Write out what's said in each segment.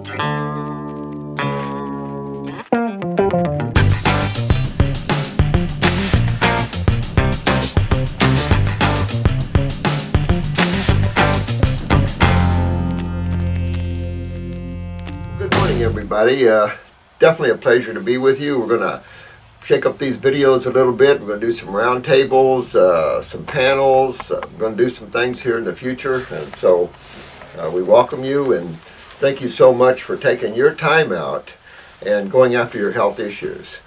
Good morning, everybody. Definitely a pleasure to be with you. We're going to shake up these videos a little bit. We're going to do some round tables, some panels. We're going to do some things here in the future. And so we welcome you and thank you so much for taking your time out and going after your health issues.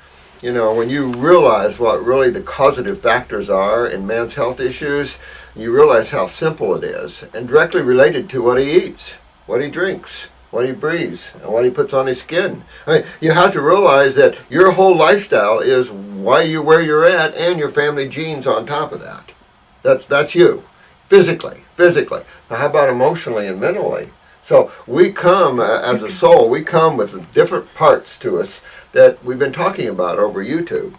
You know, when you realize what really the causative factors are in man's health issues, you realize how simple it is and directly related to what he eats, what he drinks, what he breathes, and what he puts on his skin. I mean, you have to realize that your whole lifestyle is why you're where you're at, and your family genes on top of that. That's you, physically. Now, how about emotionally and mentally? So we come as a soul. We come with different parts to us that we've been talking about over YouTube,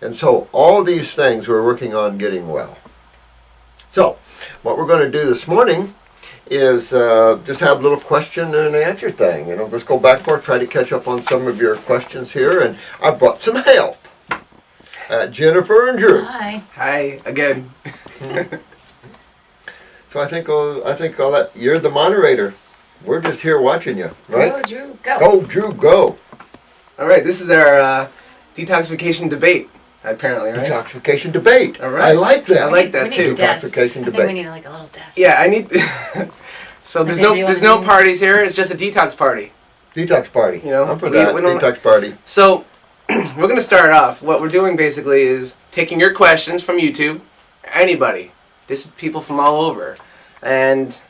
and so all these things we're working on getting well. So what we're going to do this morning is just have a little question and answer thing. You know, let's go back for it, try to catch up on some of your questions here, and I brought some help. Jennifer and Drew. Hi. Hi again. So I think I'll let you're the moderator. We're just here watching you, right? Go, Drew, go. Go, Drew, go. All right, this is our detoxification debate, apparently, right? Detoxification debate. All right. I like that. I like that we too. Need a desk. Detoxification I debate. think we need like a little desk. Yeah, I need. So Like there's no parties here. It's just a detox party. Detox party. You know, I'm for that. we don't- Detox party. So we're gonna start off. What we're doing basically is taking your questions from YouTube, anybody. This is people from all over, and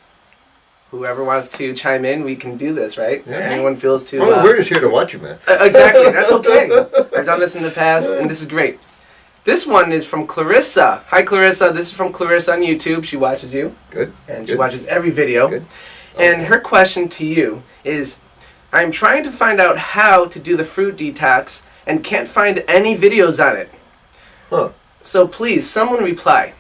whoever wants to chime in, we can do this, right? Yeah. Anyone feels to. Well, we're just here to watch you, man. Exactly, that's okay. I've done this in the past, and this is great. This one is from Clarissa. Hi, Clarissa. This is from Clarissa on YouTube. She watches you. Good. And she Good. watches every video. Good. And her question to you is, I'm trying to find out how to do the fruit detox and can't find any videos on it. Huh. So please, someone reply.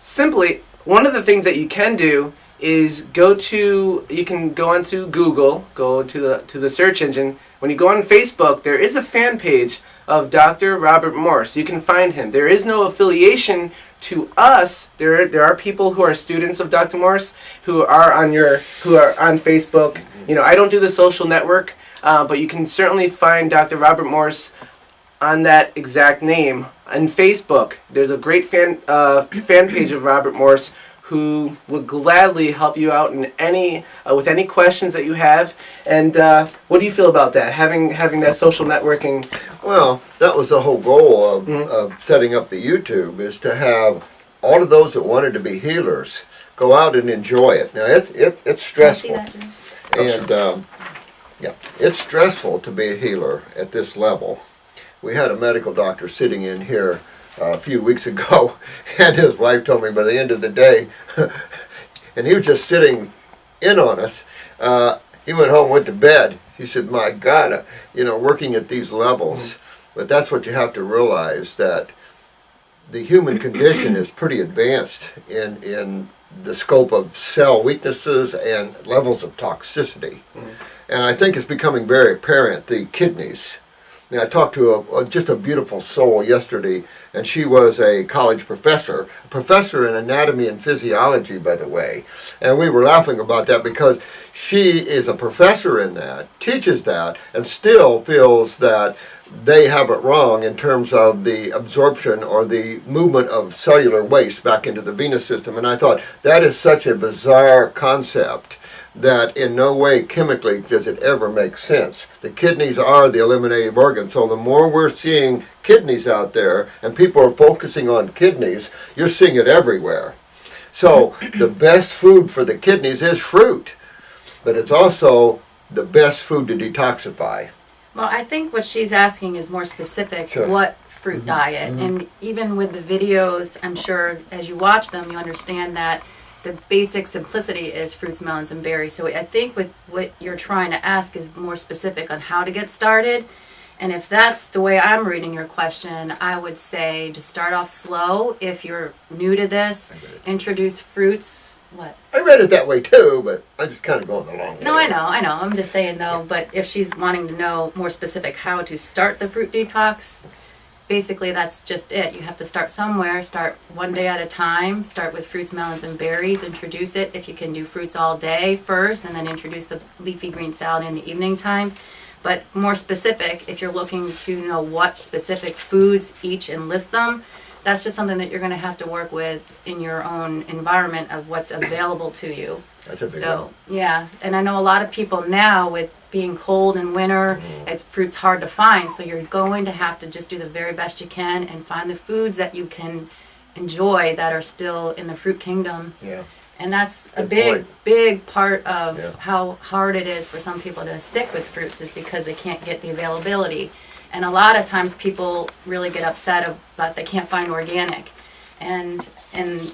Simply, one of the things that you can do is you can go onto Google, go to the search engine. When you go on Facebook, there is a fan page of Dr. Robert Morse. You can find him. There is no affiliation to us. There are people who are students of Dr. Morse who are on Facebook. You know, I don't do the social network, but you can certainly find Dr. Robert Morse on that exact name on Facebook. There's a great fan page of Robert Morse who will gladly help you out in with any questions that you have. And what do you feel about that? Having that social networking. Well, that was the whole goal of setting up the YouTube, is to have all of those that wanted to be healers go out and enjoy it. Now it's stressful, Can I see that, Drew? and yeah, it's stressful to be a healer at this level. We had a medical doctor sitting in here a few weeks ago, and his wife told me by the end of the day, and he was just sitting in on us. He went home, went to bed. He said, "My God, working at these levels." But that's what you have to realize, that the human condition is pretty advanced in the scope of cell weaknesses and levels of toxicity. And I think it's becoming very apparent, the kidneys. Now, I talked to just a beautiful soul yesterday, and she was a college professor in anatomy and physiology, by the way. And we were laughing about that because she is a professor in that, teaches that, and still feels that they have it wrong in terms of the absorption or the movement of cellular waste back into the venous system. And I thought, that is such a bizarre concept that in no way chemically does it ever make sense. The kidneys are the eliminative organ, so the more we're seeing kidneys out there and people are focusing on kidneys, you're seeing it everywhere. So the best food for the kidneys is fruit, but it's also the best food to detoxify. Well, I think what she's asking is more specific. Sure. What fruit diet? And even with the videos, I'm sure as you watch them, you understand that the basic simplicity is fruits, melons, and berries. So I think with what you're trying to ask is more specific on how to get started. And if that's the way I'm reading your question, I would say to start off slow. If you're new to this, introduce fruits What? I read it that way too, but I'm just kind of going the long way. No, I know. I'm just saying though, but if she's wanting to know more specific how to start the fruit detox, basically that's just it. You have to start somewhere, start one day at a time, start with fruits, melons, and berries, introduce it. If you can do fruits all day first, and then introduce the leafy green salad in the evening time. But more specific, if you're looking to know what specific foods each and list them, that's just something that you're going to have to work with in your own environment of what's available to you. That's a big So, one. yeah. And I know a lot of people now, with being cold in winter, fruit's hard to find. So you're going to have to just do the very best you can and find the foods that you can enjoy that are still in the fruit kingdom. Yeah. And that's a Good point. big part of Yeah. how hard it is for some people to stick with fruits, is because they can't get the availability. And a lot of times people really get upset about they can't find organic. And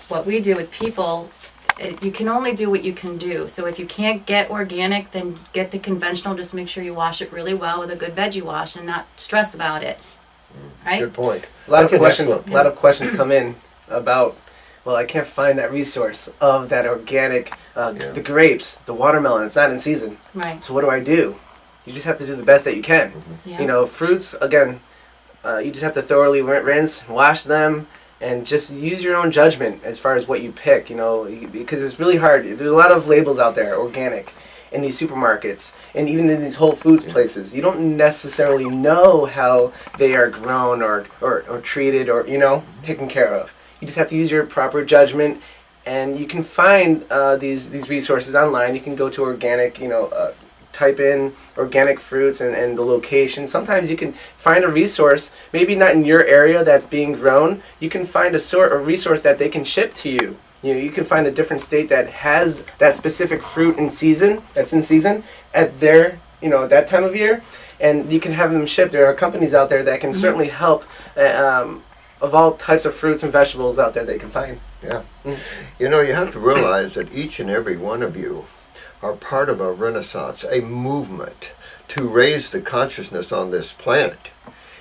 what we do with people, you can only do what you can do. So if you can't get organic, then get the conventional. Just make sure you wash it really well with a good veggie wash and not stress about it. Right? Good point. A lot That's of an questions. excellent A lot of questions come in about, well, I can't find that resource of that organic, Yeah. the grapes, the watermelon. It's not in season. Right. So what do I do? You just have to do the best that you can. Yeah. You know, fruits, again, you just have to thoroughly rinse, wash them, and just use your own judgment as far as what you pick, you know, because it's really hard. There's a lot of labels out there, organic, in these supermarkets, and even in these Whole Foods places. You don't necessarily know how they are grown or treated or, you know, taken care of. You just have to use your proper judgment, and you can find these resources online. You can go to organic, you know, type in organic fruits and the location. Sometimes you can find a resource, maybe not in your area that's being grown. You can find a resource that they can ship to you. You know, you can find a different state that has that specific fruit in season, that's in season at their, you know, that time of year, and you can have them shipped. There are companies out there that can certainly help of all types of fruits and vegetables out there they can find. Yeah. You know, you have to realize that each and every one of you are part of a renaissance, a movement to raise the consciousness on this planet.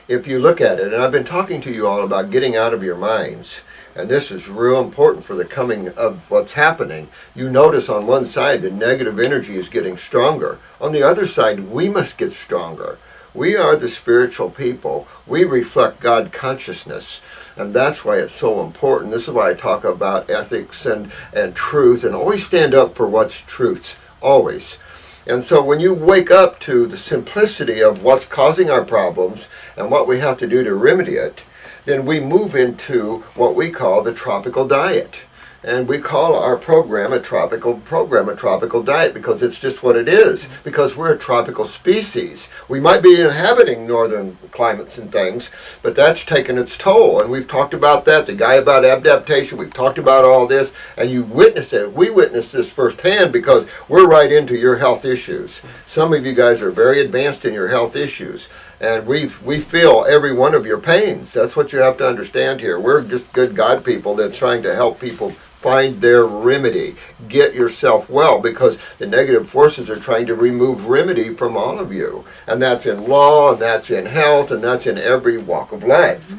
If you look at it, and I've been talking to you all about getting out of your minds, and this is real important for the coming of what's happening. You notice on one side the negative energy is getting stronger. On the other side, we must get stronger. We are the spiritual people. We reflect God consciousness. And that's why it's so important. This is why I talk about ethics and truth, and always stand up for what's truth. Always. And so when you wake up to the simplicity of what's causing our problems and what we have to do to remedy it, then we move into what we call the tropical diet. And we call our program a tropical diet, because it's just what it is, because we're a tropical species. We might be inhabiting northern climates and things, but that's taken its toll. And we've talked about that, the guy about adaptation, we've talked about all this, and you witness it. We witness this firsthand because we're right into your health issues. Some of you guys are very advanced in your health issues. And we feel every one of your pains. That's what you have to understand here. We're just good God people that's trying to help people find their remedy. Get yourself well, because the negative forces are trying to remove remedy from all of you. And that's in law, and that's in health, and that's in every walk of life.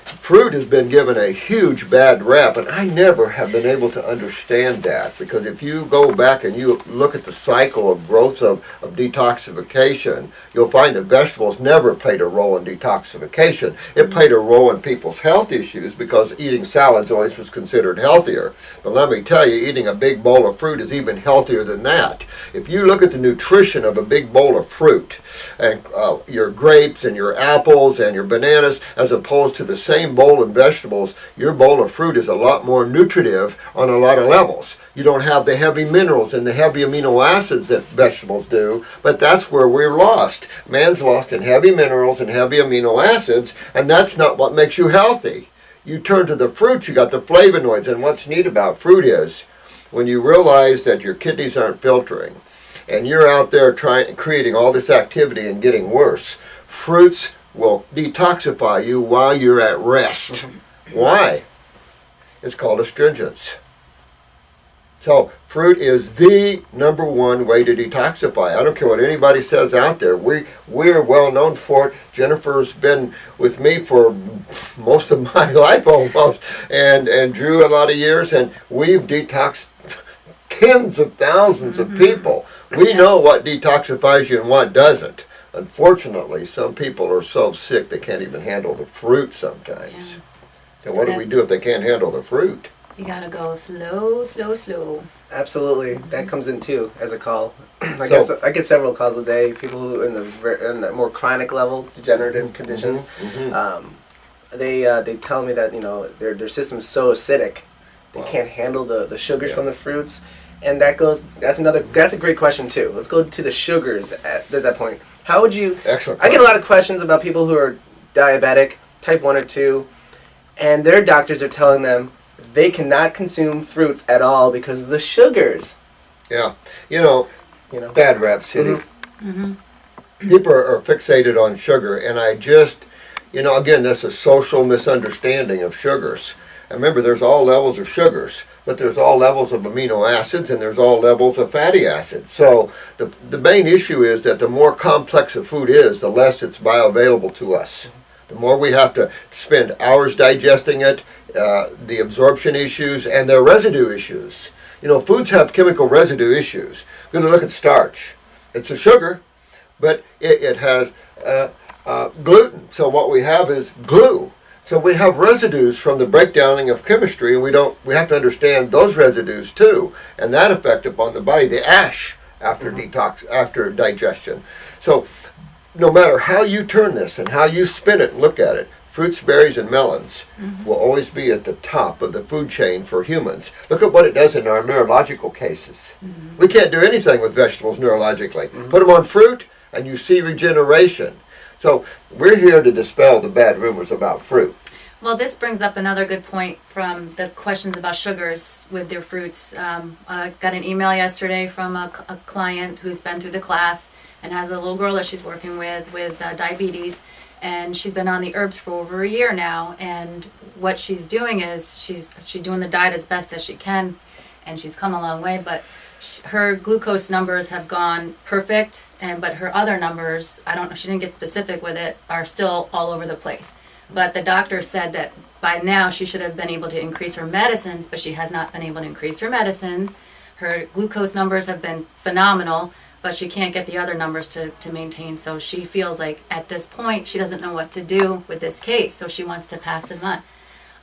Fruit has been given a huge bad rap, and I never have been able to understand that, because if you go back and you look at the cycle of growth of detoxification, you'll find that vegetables never played a role in detoxification. It played a role in people's health issues, because eating salads always was considered healthier. But let me tell you, eating a big bowl of fruit is even healthier than that. If you look at the nutrition of a big bowl of fruit, and your grapes and your apples and your bananas, as opposed to the same bowl of vegetables, your bowl of fruit is a lot more nutritive on a lot of levels. You don't have the heavy minerals and the heavy amino acids that vegetables do, but that's where we're lost. Man's lost in heavy minerals and heavy amino acids, and that's not what makes you healthy. You turn to the fruits, you got the flavonoids, and what's neat about fruit is when you realize that your kidneys aren't filtering, and you're out there creating all this activity and getting worse, fruits will detoxify you while you're at rest. Why? It's called astringents. So fruit is the #1 way to detoxify. I don't care what anybody says out there. We're well known for it. Jennifer's been with me for most of my life almost, and Drew a lot of years, and we've detoxed tens of thousands of people. We know what detoxifies you and what doesn't. Unfortunately, some people are so sick they can't even handle the fruit sometimes. Yeah. And what do we do if they can't handle the fruit? You gotta go slow, slow, slow. Absolutely, that comes in too as a call. I get several calls a day. People who in the more chronic level, degenerative conditions, they tell me that their system's so acidic, they can't handle the sugars from the fruits, and that's a great question too. Let's go to the sugars at that point. How would you? Excellent. I get a lot of questions about people who are diabetic, type 1 or 2, and their doctors are telling them they cannot consume fruits at all because of the sugars. Yeah, bad rap city. People are fixated on sugar, and I just, again, that's a social misunderstanding of sugars. And remember, there's all levels of sugars, but there's all levels of amino acids, and there's all levels of fatty acids. So the main issue is that the more complex a food is, the less it's bioavailable to us. The more we have to spend hours digesting it, the absorption issues, and their residue issues. Foods have chemical residue issues. We're going to look at starch. It's a sugar, but it has gluten. So what we have is glue. So we have residues from the breakdowning of chemistry, and we have to understand those residues too, and that effect upon the body, the ash after after digestion. So no matter how you turn this and how you spin it and look at it, fruits, berries, and melons will always be at the top of the food chain for humans. Look at what it does in our neurological cases. We can't do anything with vegetables neurologically. Put them on fruit, and you see regeneration. So we're here to dispel the bad rumors about fruit. Well, this brings up another good point from the questions about sugars with their fruits. I got an email yesterday from a client who's been through the class and has a little girl that she's working with diabetes, and she's been on the herbs for over a year now. And what she's doing is she's doing the diet as best as she can, and she's come a long way. But her glucose numbers have gone perfect, but her other numbers, I don't know, she didn't get specific with it, are still all over the place. But the doctor said that by now she should have been able to increase her medicines, but she has not been able to increase her medicines. Her glucose numbers have been phenomenal, but she can't get the other numbers to maintain. So she feels like at this point she doesn't know what to do with this case, so she wants to pass it on.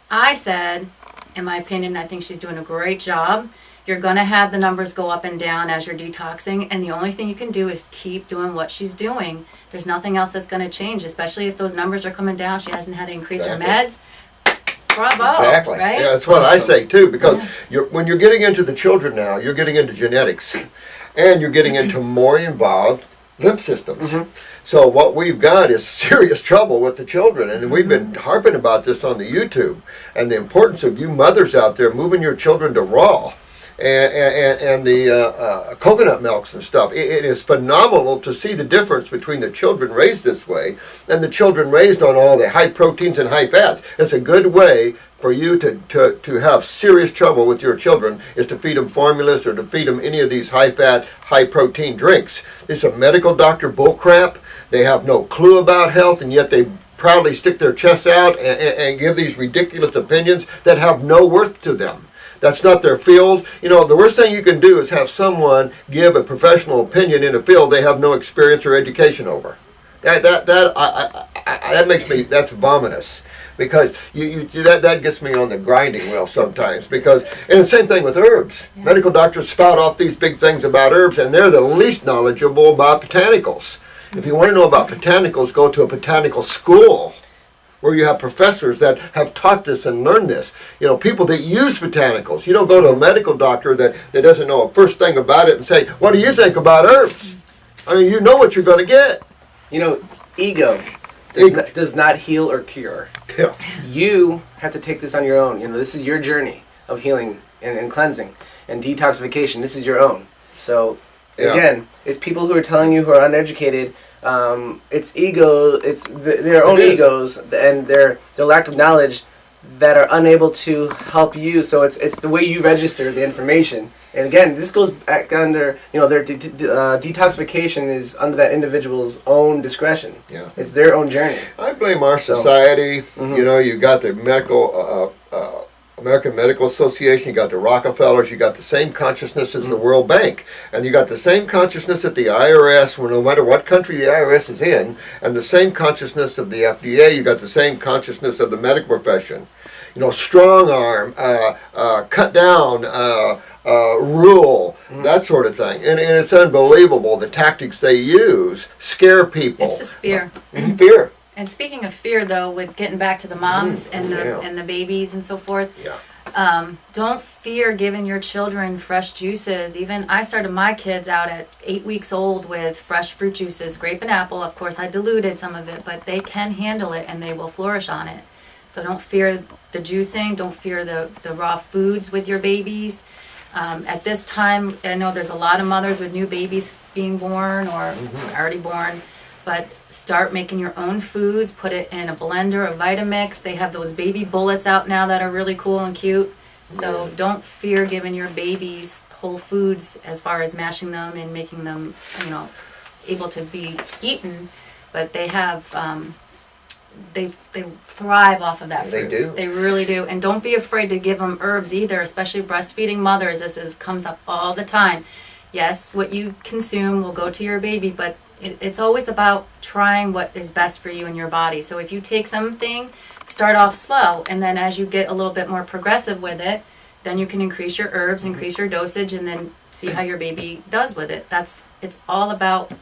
I said, in my opinion, I think she's doing a great job. You're going to have the numbers go up and down as you're detoxing, and the only thing you can do is keep doing what she's doing. There's nothing else that's going to change, especially if those numbers are coming down. She hasn't had to increase her meds. Bravo. Exactly. Right? Yeah, that's what I say too, because when you're getting into the children now, you're getting into genetics, and you're getting into more involved lymph systems. So what we've got is serious trouble with the children, and we've been harping about this on the YouTube, and the importance of you mothers out there moving your children to raw. And the coconut milks and stuff. It is phenomenal to see the difference between the children raised this way and the children raised on all the high proteins and high fats. It's a good way for you to have serious trouble with your children is to feed them formulas or to feed them any of these high fat, high protein drinks. It's a medical doctor bullcrap. They have no clue about health, and yet they proudly stick their chests out and give these ridiculous opinions that have no worth to them. That's not their field. The worst thing you can do is have someone give a professional opinion in a field they have no experience or education over. That makes me, that's vomitous. Because that gets me on the grinding wheel sometimes. And the same thing with herbs. Yeah. Medical doctors spout off these big things about herbs, and they're the least knowledgeable about botanicals. If you want to know about botanicals, go to a botanical school, where you have professors that have taught this and learned this. People that use botanicals. You don't go to a medical doctor that doesn't know a first thing about it and say, what do you think about herbs? I mean, you know what you're going to get. Ego does not heal or cure. Yeah. You have to take this on your own. This is your journey of healing and cleansing and detoxification. This is your own. So, again, it's people who are telling you who are uneducated. It's ego. It's their own egos and their lack of knowledge that are unable to help you. So it's the way you register the information. And again, this goes back under their detoxification is under that individual's own discretion. Yeah, it's their own journey. I blame our society. You got the medical American Medical Association, you got the Rockefellers, you got the same consciousness as the World Bank, and you got the same consciousness at the IRS, no matter what country the IRS is in, and the same consciousness of the FDA, you got the same consciousness of the medical profession. You know, strong arm, cut down, rule, that sort of thing. And it's unbelievable the tactics they use, scare people. It's just fear. Fear. And speaking of fear, though, with getting back to the moms and the babies and so forth, don't fear giving your children fresh juices. Even I started my kids out at 8 weeks old with fresh fruit juices, grape and apple. Of course, I diluted some of it, but they can handle it and they will flourish on it. So don't fear the juicing. Don't fear the raw foods with your babies. At this time, I know there's a lot of mothers with new babies being born or already born, but start making your own foods. Put it in a blender, a Vitamix. They have those baby bullets out now that are really cool and cute. So don't fear giving your babies whole foods as far as mashing them and making them, you know, able to be eaten. But they have, they thrive off of that fruit. They do. They really do. And don't be afraid to give them herbs either, especially breastfeeding mothers. This comes up all the time. Yes, what you consume will go to your baby, but it's always about trying what is best for you and your body. So if you take something, start off slow, and then as you get a little bit more progressive with it, then you can increase your herbs, increase your dosage, and then see how your baby does with it. It's all about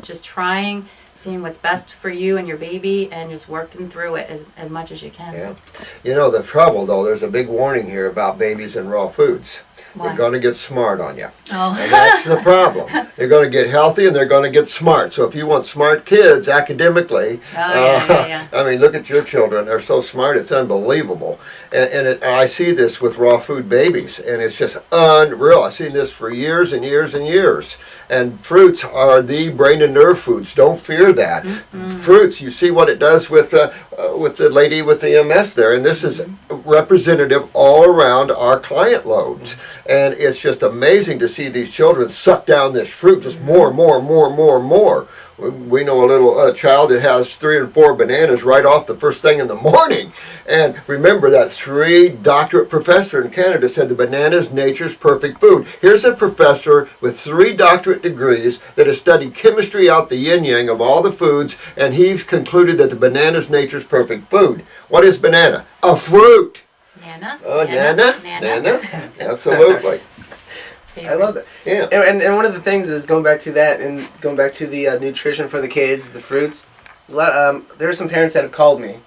just trying, seeing what's best for you and your baby, and just working through it as much as you can. Yeah. You know, the trouble, though, there's a big warning here about babies and raw foods. Why? They're going to get smart on you. Oh. And that's the problem. They're going to get healthy and they're going to get smart. So if you want smart kids academically, I mean, look at your children. They're so smart, it's unbelievable. And I see this with raw food babies, and it's just unreal. I've seen this for years and years and years. And fruits are the brain and nerve foods. Don't fear that. Fruits, you see what it does with the lady with the MS there. And this is representative all around our client loads. And it's just amazing to see these children suck down this fruit just more and more and more and more and more. We know a little child that has 3 or 4 bananas right off the first thing in the morning. And remember that 3 doctorate professor in Canada said the banana is nature's perfect food. Here's a professor with 3 doctorate degrees that has studied chemistry out the yin-yang of all the foods, and he's concluded that the banana is nature's perfect food. What is banana? A fruit. Nana. Oh, Nana. Absolutely. I love that. Yeah. And one of the things is going back to that and going back to the nutrition for the kids, the fruits. There are some parents that have called me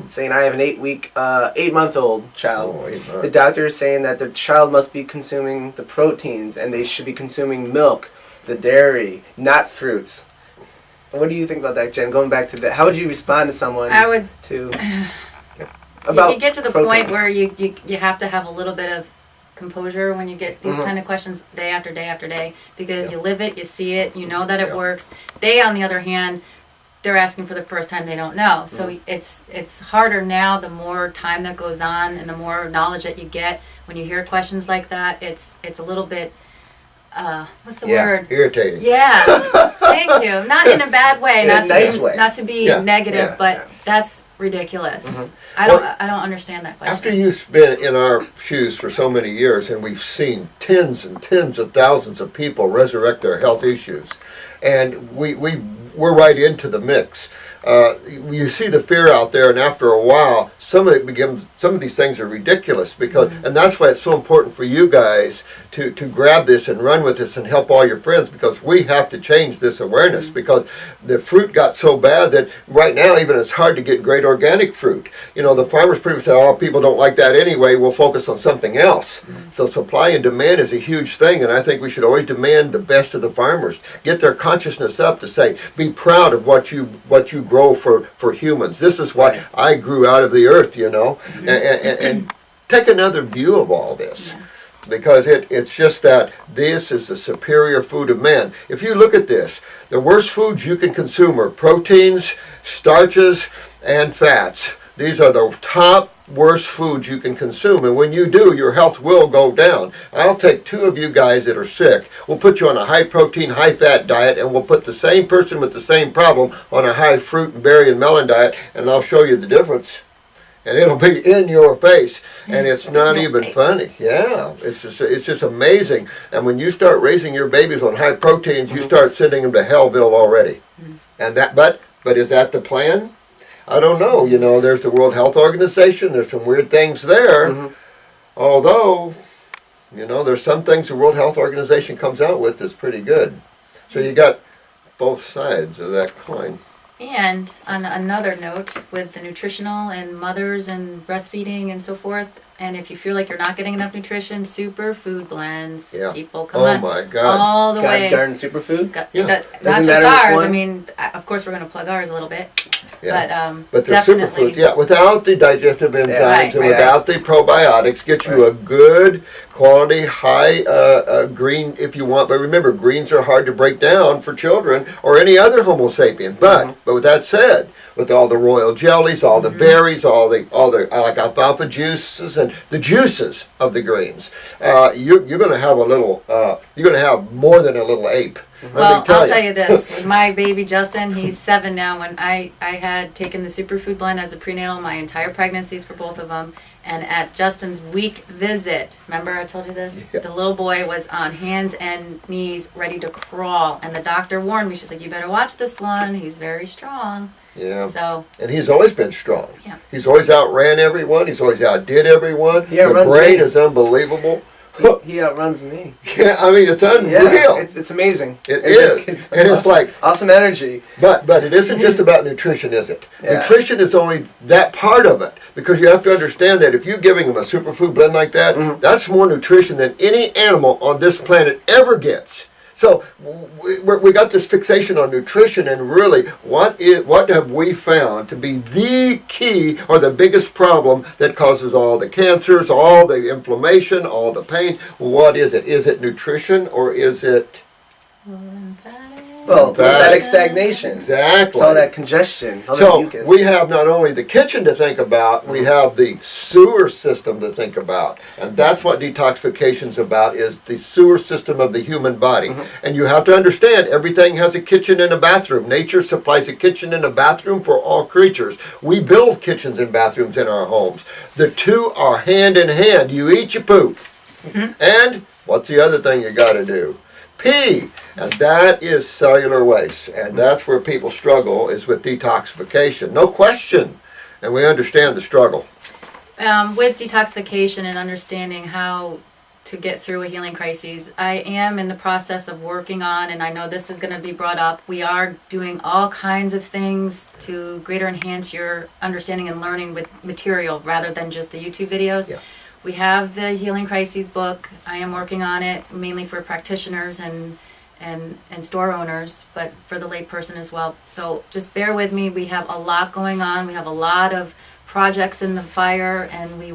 saying I have an 8-month-old child. Oh, 8 months. The doctor is saying that the child must be consuming the proteins and they should be consuming milk, the dairy, not fruits. What do you think about that, Jen? Going back to that, how would you respond to someone? I would. About you get to the proteins. point where you have to have a little bit of composure when you get these kind of questions day after day after day, because you live it, you see it, you know that it works. They, on the other hand, they're asking for the first time, they don't know. So it's harder now. The more time that goes on and the more knowledge that you get, when you hear questions like that, it's a little bit what's the word? Irritating. Yeah. Thank you. Not in a bad way, In a nice way. Not to be negative, but that's ridiculous. I don't understand that question. After you've been in our shoes for so many years, and we've seen tens and tens of thousands of people resurrect their health issues, and we're right into the mix. You see the fear out there, and after a while, some of these things are ridiculous because, and that's why it's so important for you guys to grab this and run with this and help all your friends, because we have to change this awareness, because the fruit got so bad that right now even it's hard to get great organic fruit. You know, the farmers pretty much say, oh, people don't like that anyway, we'll focus on something else. So supply and demand is a huge thing, and I think we should always demand the best of the farmers. Get their consciousness up to say, be proud of what you grow for humans. This is what I grew out of the earth, you know, and take another view of all this. Because it's just that this is the superior food of man. If you look at this, the worst foods you can consume are proteins, starches, and fats. These are the top worst foods you can consume, and when you do, your health will go down. I'll take 2 of you guys that are sick, we'll put you on a high protein, high fat diet, and we'll put the same person with the same problem on a high fruit and berry and melon diet, and I'll show you the difference. And it'll be in your face, and it's not your even face. funny. Yeah, it's just amazing. And when you start raising your babies on high proteins, you start sending them to Hellville already. And that, but is that the plan? I don't know. You know, there's the World Health Organization. There's some weird things there. Although, you know, there's some things the World Health Organization comes out with that's pretty good. So you got both sides of that coin. And on another note, with the nutritional and mothers and breastfeeding and so forth, and if you feel like you're not getting enough nutrition, superfood blends. Yeah. People come Oh on my God. all the God's way. Garden Superfood. Yeah. Not Doesn't just matter which ours. one. I mean, of course, we're going to plug ours a little bit. Yeah. But But the definitely. superfoods, yeah, without the digestive enzymes Right, and right. without the probiotics, get you a good quality, high green if you want. But remember, greens are hard to break down for children or any other Homo sapien. But with that said, with all the royal jellies, all the berries, all the like alfalfa juices and the juices of the greens, you're going to have a little. You're going to have more than a little ape. Well, Let me I'll tell you this. With my baby Justin, he's 7 now. When I had taken the superfood blend as a prenatal my entire pregnancies for both of them, and at Justin's week visit, remember I told you this? Yeah. The little boy was on hands and knees ready to crawl, and the doctor warned me. She's like, "You better watch this one. He's very strong." Yeah. So And he's always been strong. Yeah. He's always outran everyone. He's always outdid everyone. He The outruns brain me. is unbelievable. He outruns me. Yeah, I mean, it's unreal. Yeah, it's amazing. It is. And it's awesome, like, awesome energy. but it isn't just about nutrition, is it? Yeah. Nutrition is only that part of it. Because you have to understand that if you're giving them a superfood blend like that, that's more nutrition than any animal on this planet ever gets. So we got this fixation on nutrition, and really, what have we found to be the key or the biggest problem that causes all the cancers, all the inflammation, all the pain? What is it? Is it nutrition or is it Well, Lymphatic. lymphatic stagnation. exactly? It's all that congestion, all that So mucus. we have not only the kitchen to think about, we have the sewer system to think about. And that's what detoxification is about, is the sewer system of the human body. And you have to understand, everything has a kitchen and a bathroom. Nature supplies a kitchen and a bathroom for all creatures. We build kitchens and bathrooms in our homes. The two are hand in hand. You eat, you poop. And what's the other thing you got to do? Pee. And that is cellular waste. And that's where people struggle, is with detoxification. No question. And we understand the struggle. with detoxification and understanding how to get through a healing crisis, I am in the process of working on, and I know this is going to be brought up, we are doing all kinds of things to greater enhance your understanding and learning with material rather than just the YouTube videos. Yeah. We have the Healing Crises book. I am working on it mainly for practitioners and store owners, but for the layperson as well. So just bear with me. We have a lot going on. We have a lot of projects in the fire, and we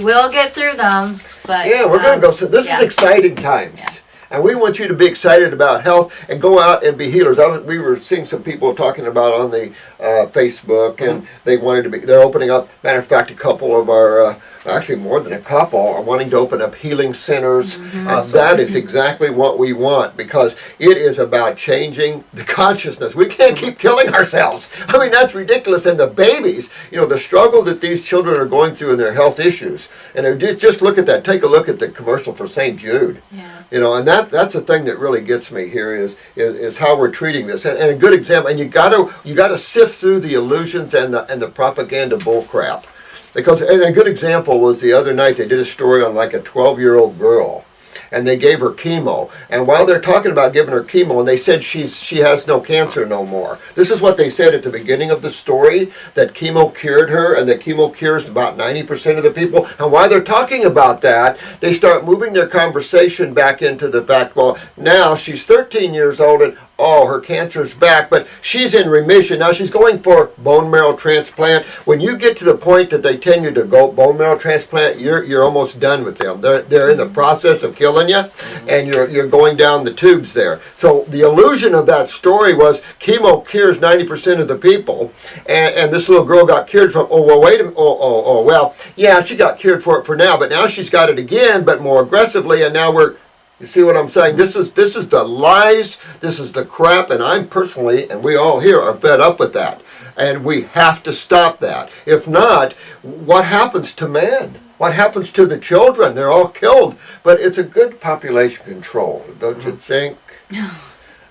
will get through them. But Yeah, we're going to go. So this is exciting times. Yeah. And we want you to be excited about health and go out and be healers. We were seeing some people talking about on the Facebook, and they wanted to be, they're opening up, matter of fact, a couple of our, actually more than a couple, are wanting to open up healing centers. And that is exactly what we want, because it is about changing the consciousness. We can't keep killing ourselves. I mean, that's ridiculous. And the babies, the struggle that these children are going through in their health issues. And just look at that. Take a look at the commercial for St. Jude. Yeah. And that's the thing that really gets me here is how we're treating this. And a good example, and you gotta sift through the illusions and the propaganda bullcrap. Because, and a good example was the other night they did a story on like a 12-year-old girl, and they gave her chemo. And while they're talking about giving her chemo, and they said she has no cancer no more. This is what they said at the beginning of the story, that chemo cured her, and that chemo cures about 90% of the people. And while they're talking about that, they start moving their conversation back into the fact, well, now she's 13 years old, and oh, her cancer's back, but she's in remission. Now she's going for bone marrow transplant. When you get to the point that they tell you to go bone marrow transplant, you're almost done with them. They're in the process of killing you, and you're going down the tubes there. So the illusion of that story was chemo cures 90% of the people, and this little girl got cured from, oh, well, wait a minute, well, yeah, she got cured for it for now, but now she's got it again, but more aggressively, and now we're You see what I'm saying? This is the lies, this is the crap, and I'm personally, and we all here are fed up with that. And we have to stop that. If not, what happens to man? What happens to the children? They're all killed. But it's a good population control, don't you think?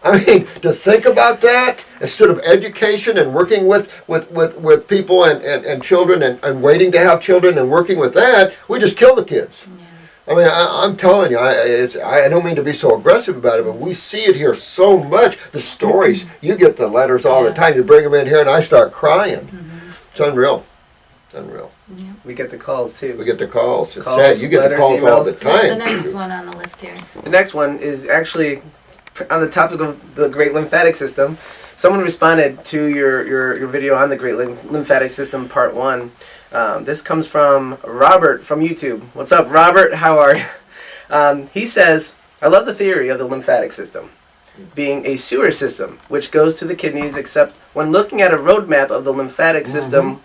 I mean, to think about that, instead of education and working with people and children and waiting to have children and working with that, we just kill the kids. I mean, I'm telling you, I don't mean to be so aggressive about it, but we see it here so much. The stories, you get the letters all the time. You bring them in here, and I start crying. It's unreal. It's unreal. We get the calls too. We get the calls. It's Calls, sad. You get letters, the calls all the emails. What's the time. next one on the list here? The next one is actually on the topic of the Great Lymphatic System. Someone responded to your video on the Great Lymphatic System Part 1. This comes from Robert from YouTube. What's up, Robert? How are you? He says, I love the theory of the lymphatic system being a sewer system which goes to the kidneys, except when looking at a roadmap of the lymphatic system,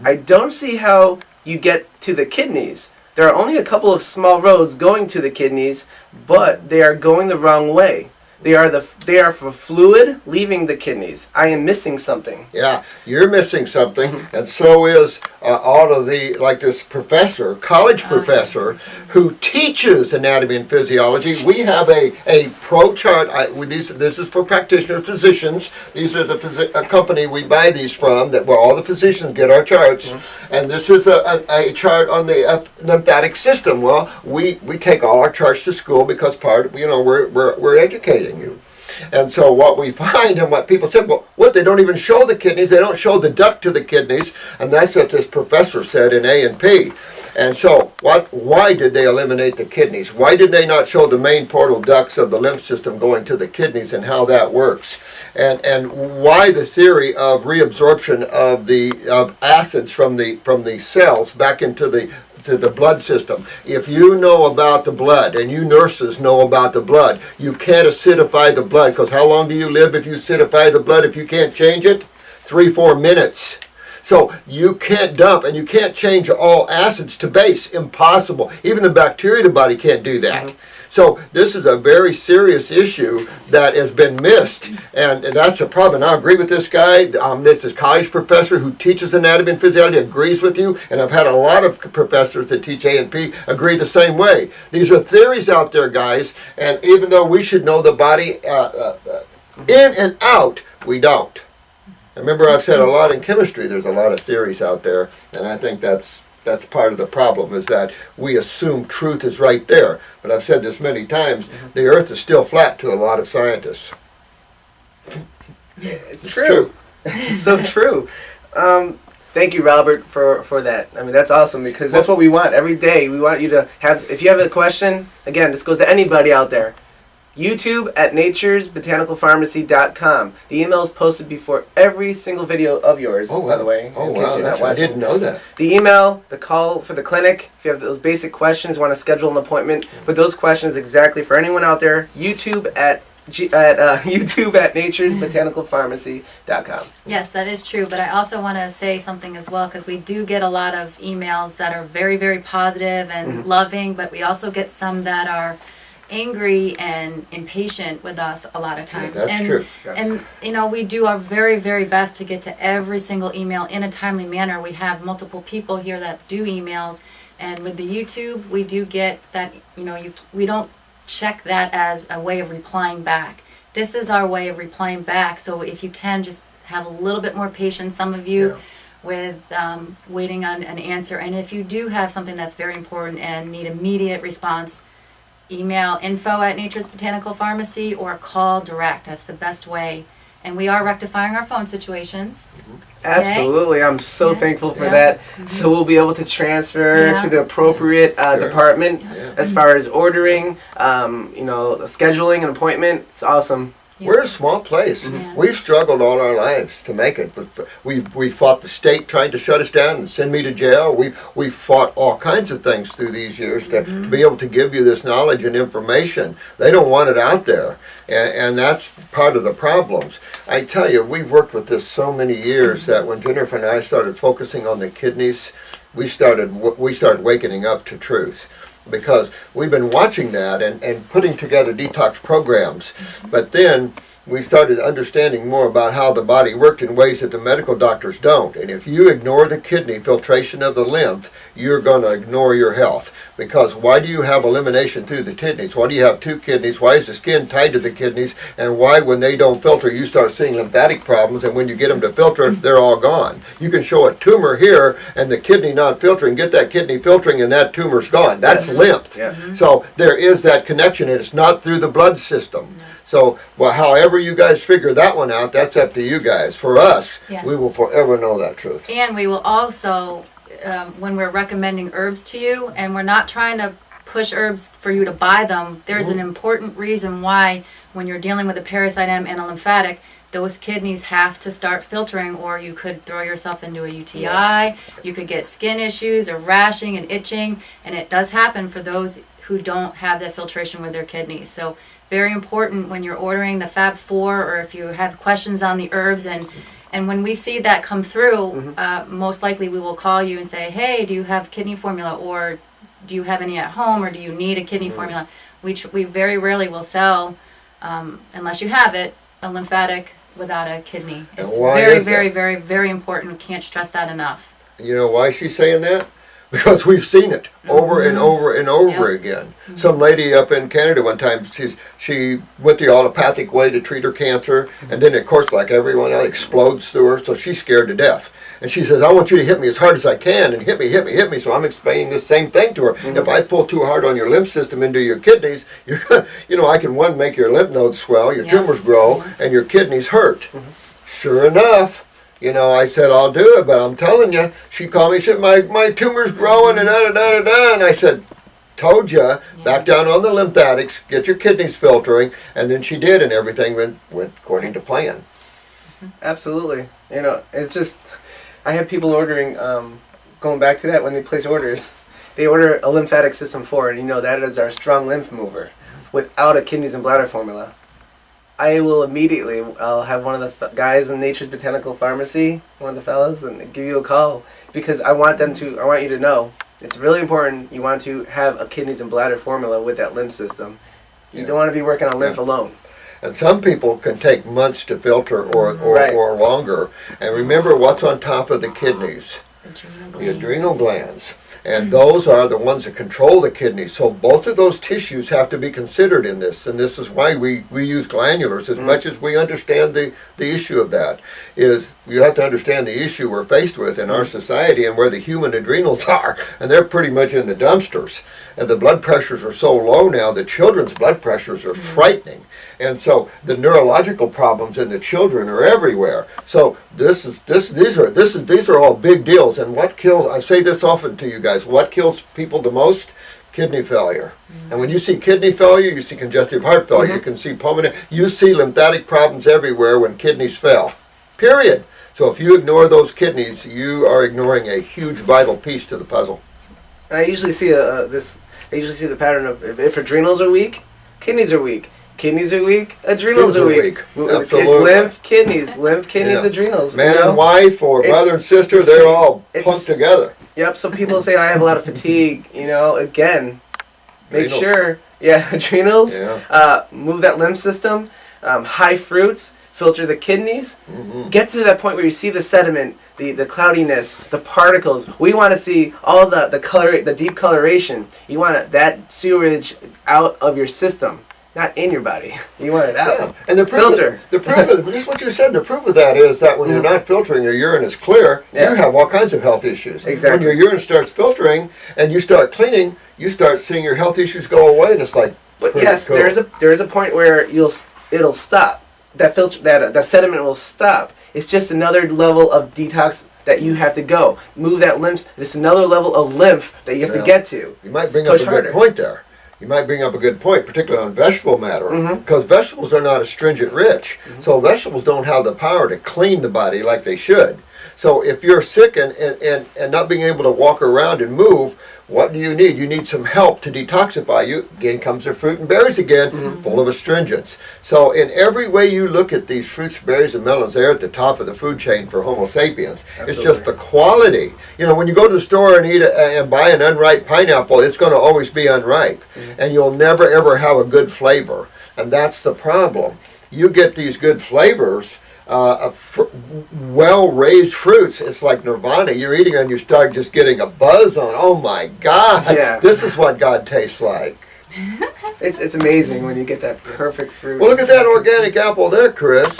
I don't see how you get to the kidneys. There are only a couple of small roads going to the kidneys, but they are going the wrong way. They are for fluid leaving the kidneys. I am missing something. Yeah, you're missing something, and so is all of the, like this professor, college professor, who teaches anatomy and physiology. We have a pro chart. This is for practitioner physicians. These are a company we buy these from, where all the physicians get our charts, and this is a chart on the lymphatic system. Well, we take all our charts to school because we're educating you. And so what we find, and what people said, well, they don't even show the kidneys, they don't show the duct to the kidneys, and that's what this professor said in A&P. And so why did they eliminate the kidneys? Why did they not show the main portal ducts of the lymph system going to the kidneys and how that works? And why the theory of reabsorption of acids from the cells back into the blood system. If you know about the blood, and you nurses know about the blood, you can't acidify the blood, because how long do you live if you acidify the blood if you can't change it? 3-4 minutes. So you can't dump, and you can't change all acids to base. Impossible. Even the bacteria in the body can't do that. So this is a very serious issue that has been missed, and that's the problem. And I agree with this guy. This is a college professor who teaches anatomy and physiology, agrees with you, and I've had a lot of professors that teach A&P agree the same way. These are theories out there, guys, and even though we should know the body in and out, we don't. Remember, I've said a lot in chemistry, there's a lot of theories out there, and I think that's part of the problem, is that we assume truth is right there. But I've said this many times, the earth is still flat to a lot of scientists. It's true. It's so true. Thank you, Robert, for that. I mean, that's awesome, because that's what we want every day. We want you to have, if you have a question, again, this goes to anybody out there. YouTube at naturesbotanicalpharmacy.com. The email is posted before every single video of yours, by the way. Oh, wow, I didn't know that. The email, the call for the clinic, if you have those basic questions, want to schedule an appointment with those questions exactly for anyone out there, YouTube at naturesbotanicalpharmacy.com. Yes, that is true, but I also want to say something as well, because we do get a lot of emails that are very, very positive and loving, but we also get some that are angry and impatient with us a lot of times. Yeah, that's true. And we do our very, very best to get to every single email in a timely manner. We have multiple people here that do emails, and with the YouTube, we do get that, we don't check that as a way of replying back. This is our way of replying back, so if you can just have a little bit more patience, some of you, with waiting on an answer. And if you do have something that's very important and need immediate response, email info at Nature's Botanical Pharmacy or call direct. That's the best way. And we are rectifying our phone situations. Absolutely. I'm so thankful for that. So we'll be able to transfer to the appropriate department as far as ordering, scheduling an appointment. It's awesome. We're a small place. We've struggled all our lives to make it. But we fought the state trying to shut us down and send me to jail. We fought all kinds of things through these years to be able to give you this knowledge and information. They don't want it out there, and that's part of the problems. I tell you, we've worked with this so many years that when Jennifer and I started focusing on the kidneys, we started wakening up to truth. because we've been watching that and putting together detox programs. But then we started understanding more about how the body worked in ways that the medical doctors don't. And if you ignore the kidney filtration of the lymph, you're going to ignore your health. Because why do you have elimination through the kidneys? Why do you have two kidneys? Why is the skin tied to the kidneys? And why, when they don't filter, you start seeing lymphatic problems, and when you get them to filter, they're all gone. You can show a tumor here and the kidney not filtering, get that kidney filtering, and that tumor's gone. That's lymph. Yeah. So there is that connection, and it's not through the blood system. So, well, however you guys figure that one out, that's up to you guys. For us, Yeah. we will forever know that truth. And we will also, when we're recommending herbs to you, and we're not trying to push herbs for you to buy them, there's an important reason why when you're dealing with a parasite M and a lymphatic, those kidneys have to start filtering, or you could throw yourself into a UTI, you could get skin issues or rashing and itching, and it does happen for those who don't have that filtration with their kidneys. So very important when you're ordering the Fab 4, or if you have questions on the herbs, and when we see that come through, most likely we will call you and say, hey, do you have kidney formula, or do you have any at home, or do you need a kidney formula? We very rarely will sell, unless you have it, a lymphatic without a kidney. It's very important. Can't stress that enough. You know why she's saying that? Because we've seen it over and over and over again. Some lady up in Canada one time, she went the allopathic way to treat her cancer, and then of course, like everyone else, explodes through her, so she's scared to death. And she says, I want you to hit me as hard as I can, and hit me. So I'm explaining the same thing to her. If I pull too hard on your lymph system into your kidneys, you're gonna, I can, one, make your lymph nodes swell, your tumors grow, and your kidneys hurt. Sure enough, I said, I'll do it, but I'm telling you, she called me, she said, my tumor's growing, and da-da-da-da-da, and I said, told you, back down on the lymphatics, get your kidneys filtering, and then she did, and everything went according to plan. Absolutely. It's just, I have people ordering, going back to that, when they place orders, they order a lymphatic system 4, and that is our strong lymph mover, without a kidneys and bladder formula. I will immediately, I'll have one of the guys in Nature's Botanical Pharmacy, one of the fellas, and give you a call, because I want you to know, it's really important, you want to have a kidneys and bladder formula with that lymph system. You don't want to be working on lymph alone. And some people can take months to filter or longer. And remember what's on top of the kidneys? The adrenal glands. And those are the ones that control the kidneys. So both of those tissues have to be considered in this. And this is why we use glandulars as much as we understand the issue of that. Is you have to understand the issue we're faced with in our society and where the human adrenals are. And they're pretty much in the dumpsters. And the blood pressures are so low now, the children's blood pressures are frightening. And so the neurological problems in the children are everywhere. So these are all big deals. And what kills, I say this often to you guys, what kills people the most? Kidney failure. And when you see kidney failure, you see congestive heart failure, you can see pulmonary, you see lymphatic problems everywhere when kidneys fail. Period. So if you ignore those kidneys, you are ignoring a huge vital piece to the puzzle. And I usually see the pattern of if adrenals are weak, kidneys are weak. Kidneys are weak, adrenals are weak. Absolutely. It's lymph, kidneys, adrenals. Man and wife, or brother and sister, they're all pumped together. Yep, so people say I have a lot of fatigue, again, make Adrenals. sure, adrenals, move that lymph system, high fruits, filter the kidneys, get to that point where you see the sediment, the cloudiness, the particles. We want to see all the deep coloration. You want that sewage out of your system. Not in your body. You want it out. Yeah. And the proof filter. Just what you said, the proof of that is that when you're not filtering, your urine is clear, you have all kinds of health issues. Exactly. When your urine starts filtering and you start cleaning, you start seeing your health issues go away, and it's like, but yes, cool. there is a point where it'll stop. That filter, that sediment will stop. It's just another level of detox that you have to go. Move that lymph. It's another level of lymph that you have to get to. You might bring up a good point there. You might bring up a good point, particularly on vegetable matter, because vegetables are not astringent rich. So vegetables don't have the power to clean the body like they should. So if you're sick and not being able to walk around and move, what do you need? You need some help to detoxify you. Again comes the fruit and berries again, full of astringents. So in every way you look at these fruits, berries, and melons, they're at the top of the food chain for Homo sapiens. Absolutely. It's just the quality. You know, when you go to the store and and buy an unripe pineapple, it's going to always be unripe. And you'll never ever have a good flavor. And that's the problem. You get these good flavors, well-raised fruits, it's like nirvana. You're eating and you start just getting a buzz on. Oh my God, Yeah. this is what God tastes like. It's amazing when you get that perfect fruit. Well, look at that organic apple there, Chris.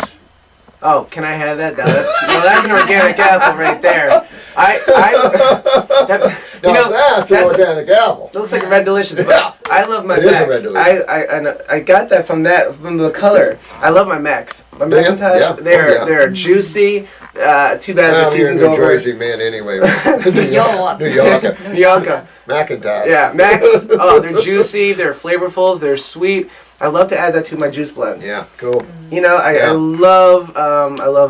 Oh, can I have that? No, that's an organic apple right there. That's an organic apple. It looks like a Red Delicious, but Yeah. I love my It is a Macs. Red Delicious. I got that from the color. I love my Macs. My Do you? Macintosh, Yeah. they're juicy. Too bad the You're a season's New over. Jersey man anyway. Right? New York. New York. Bianca. Macintosh. Yeah, Macs. Oh, they're juicy. They're flavorful. They're sweet. I love to add that to my juice blends. Yeah, cool. You know, I Yeah. love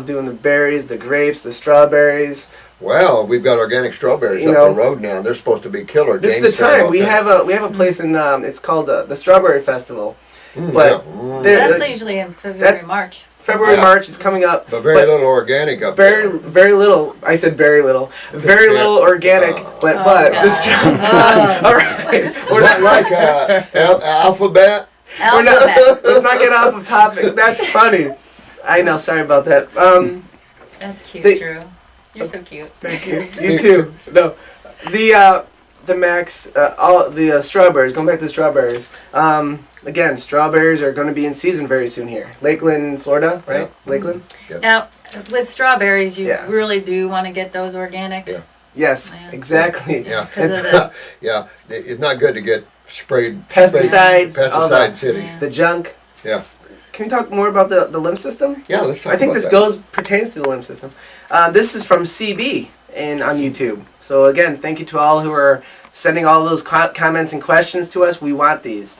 doing the berries, the grapes, the strawberries. Well, we've got organic strawberries You up know, the road now. They're supposed to be killer. This James is the said time. about We that. have a place in it's called the Strawberry Festival. Mm, but yeah. Mm. there- That's usually in February, That's- March. February, Yeah. March is coming up. But very little organic up Very, there. very little. I said very little. Very Yeah. little organic, but Oh, the God. All right. We're Not not like alphabet. We're not, Alphabet. let's not get off of topic. That's funny. I know. Sorry about that. That's cute, They- Drew. You're so cute. Thank you. You too. No, the Max, all the strawberries. Going back to the strawberries. Again, strawberries are going to be in season very soon here. Lakeland, Florida, right? Yeah. Lakeland. Now, with strawberries, you Yeah. really do want to get those organic. Yeah. Yes, Yeah. exactly. Yeah. 'Cause of the, Yeah. It's not good to get sprayed. Pesticides, all that. Pesticide city. Yeah. The junk. Yeah. Can we talk more about the lymph system? Yeah, let's talk I think about this that. pertains to the lymph system. This is from CB on YouTube. So again, thank you to all who are sending all those comments and questions to us. We want these.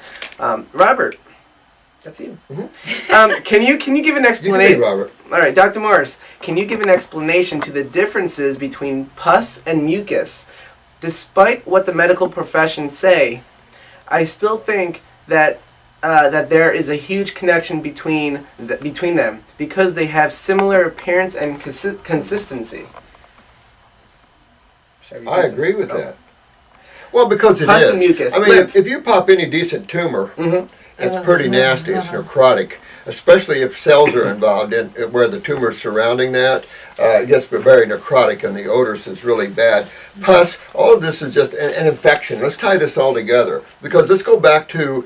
Robert, that's you. Can you give an You can explanation? read, Robert. All right, Dr. Morris, can you give an explanation to the differences between pus and mucus? Despite what the medical profession say, I still think that that there is a huge connection between them because they have similar appearance and consistency. Should I read agree with Oh. that. Well, because it Pus is. and mucus. I mean, Lymph. if you pop any decent tumor, Mhm. it's pretty nasty. It's necrotic, especially if cells are involved in where the tumor is surrounding that. It gets very necrotic, and the odors is really bad. Pus, all of this is just an infection. Let's tie this all together because let's go back to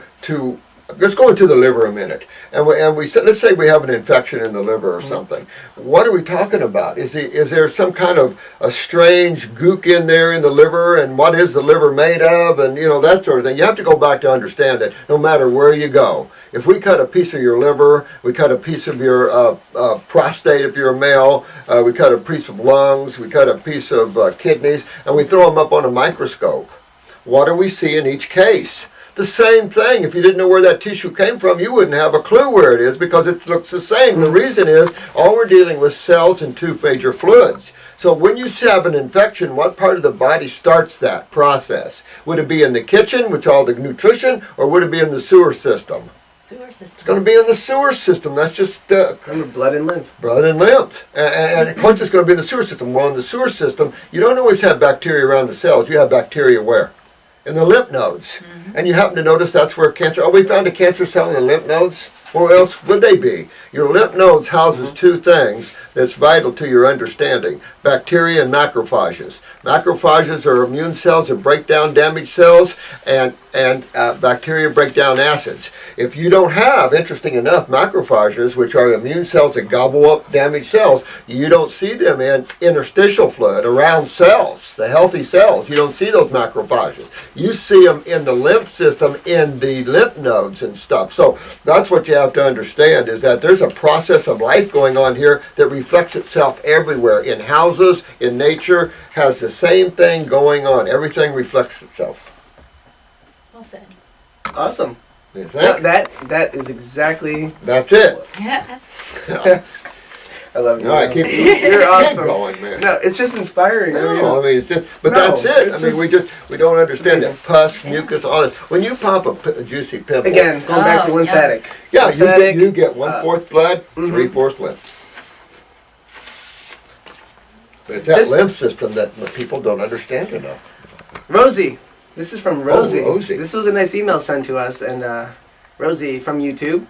let's go into the liver a minute, and we said, let's say we have an infection in the liver or something. What are we talking about? Is there some kind of a strange gook in there in the liver, and what is the liver made of, and that sort of thing? You have to go back to understand that no matter where you go, if we cut a piece of your liver, we cut a piece of your prostate if you're a male, we cut a piece of lungs, we cut a piece of kidneys, and we throw them up on a microscope. What do we see in each case? The same thing. If you didn't know where that tissue came from, you wouldn't have a clue where it is because it looks the same. The reason is all we're dealing with cells and two major fluids. So when you have an infection, what part of the body starts that process? Would it be in the kitchen, which all the nutrition, or would it be in the sewer system? sewer system. It's going to be in the sewer system. That's just Remember, blood and lymph. blood and lymph. And of course it's going to be in the sewer system. Well, in the sewer system, you don't always have bacteria around the cells. You have bacteria where? In the lymph nodes. And you happen to notice that's where cancer, we found a cancer cell in the lymph nodes. Where else would they be? Your lymph nodes houses two things that's vital to your understanding: bacteria and macrophages. Macrophages are immune cells that break down damaged cells, and bacteria break down acids. If you don't have, interesting enough, macrophages, which are immune cells that gobble up damaged cells, you don't see them in interstitial fluid around cells, the healthy cells. You don't see those macrophages. You see them in the lymph system, in the lymph nodes and stuff. So that's what you have to understand, is that there's a process of life going on here that reflects itself everywhere. In houses, in nature, has the same thing going on. Everything reflects itself. Well said. Awesome. You think? That is exactly. That's it. Yeah. I love you. All right, keep, You're awesome. keep going, man. No, it's just inspiring. No, I mean, it's just, but No, that's it. it's I mean, we don't understand that amazing. pus, mucus, all this. When you pop a juicy pimple, Again, going back to Oh, lymphatic. yeah, Lymphatic, you get 1/4 blood, mhm. 3/4 lymph. But it's that This- lymph system that people don't understand enough. Rosie. This is from Rosie. Rosie. This was a nice email sent to us, and Rosie from YouTube.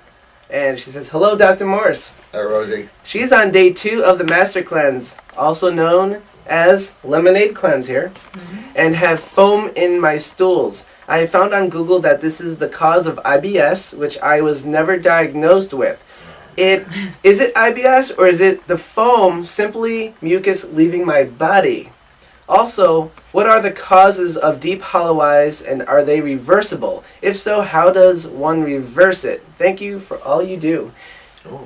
And she says, "Hello, Dr. Morse. Hi, Rosie. She's on day 2 of the Master Cleanse, also known as Lemonade Cleanse here, and have foam in my stools. I found on Google that this is the cause of IBS, which I was never diagnosed with. Is it IBS, or is it the foam simply mucus leaving my body? Also, what are the causes of deep hollow eyes, and are they reversible? If so, how does one reverse it? Thank you for all you do." Oh.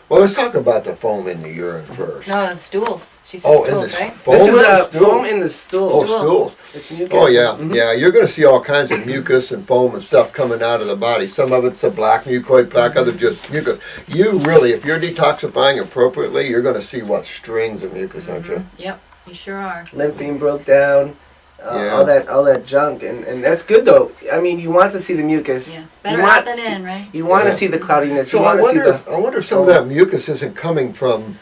Well, let's talk about the foam in the urine first. No, stools. She said Oh, in the stools, right? foam This is in the a stool? foam in the Oh, stool. stools. It's mucus. Oh yeah, Mhm. yeah. You're going to see all kinds of mucus and foam and stuff coming out of the body. Some of it's a black mucoid plaque, others just mucus. You really, if you're detoxifying appropriately, you're going to see what strings of mucus, aren't you? Yep, you sure are. Lympheme broke down. Yeah. All that junk, and that's good though. I mean, you want to see the mucus. Yeah, You better want out than to- in, right? You want Yeah. to see the cloudiness. So you I want to see wonder, the. I wonder if some of that mucus isn't coming from,